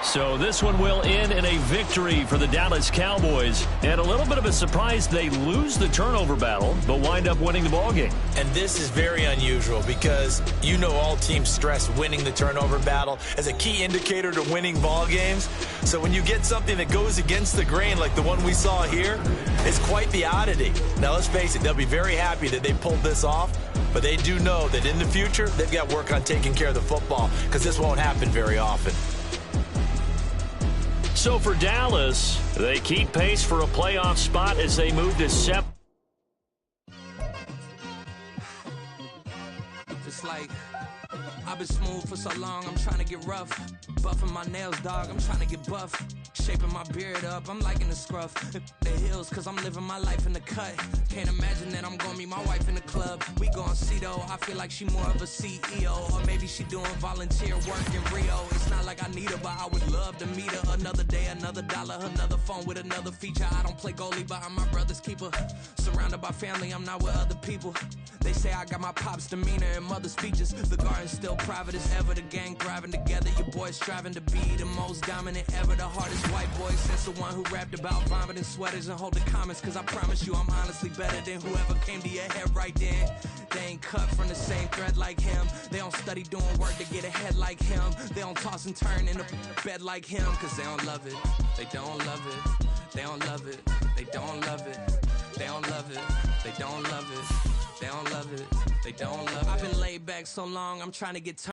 So this one will end in a victory for the Dallas Cowboys. And a little bit of a surprise, they lose the turnover battle, but wind up winning the ballgame. And this is very unusual because you know all teams stress winning the turnover battle as a key indicator to winning ball games. So when you get something that goes against the grain like the one we saw here, it's quite the oddity. Now let's face it, they'll be very happy that they pulled this off, but they do know that in the future, they've got work on taking care of the football because this won't happen very often. So for Dallas, they keep pace for a playoff spot as they move to 7. Just like I've been smooth for so long, I'm trying to get rough. Buffing my nails, dog, I'm trying to get buff. Shaping my beard up, I'm liking the scruff. The hills, cause I'm living my life in the cut. Can't imagine that I'm gonna meet my wife in the club. We gon' see though, I feel like she more of a CEO. Or maybe she doing volunteer work in Rio. It's not like I need her, but I would love to meet her. Another day, another dollar, another phone with another feature. I don't play goalie, but I'm my brother's keeper. Surrounded by family, I'm not with other people. They say I got my pop's demeanor and mother's features. The garden's still private as ever, the gang thriving together. Your boys striving to be the most dominant ever. The hardest white boy since the one who rapped about vomiting sweaters and hold the comments. Cause I promise you I'm honestly better than whoever came to your head right then. They ain't cut from the same thread like him. They don't study doing work to get ahead like him. They don't toss and turn in the bed like him. Cause they don't love it, they don't love it. They don't love it, they don't love it. They don't love it, they don't love it. They don't love it, they don't love it. I've been laid back so long, I'm trying to get turned.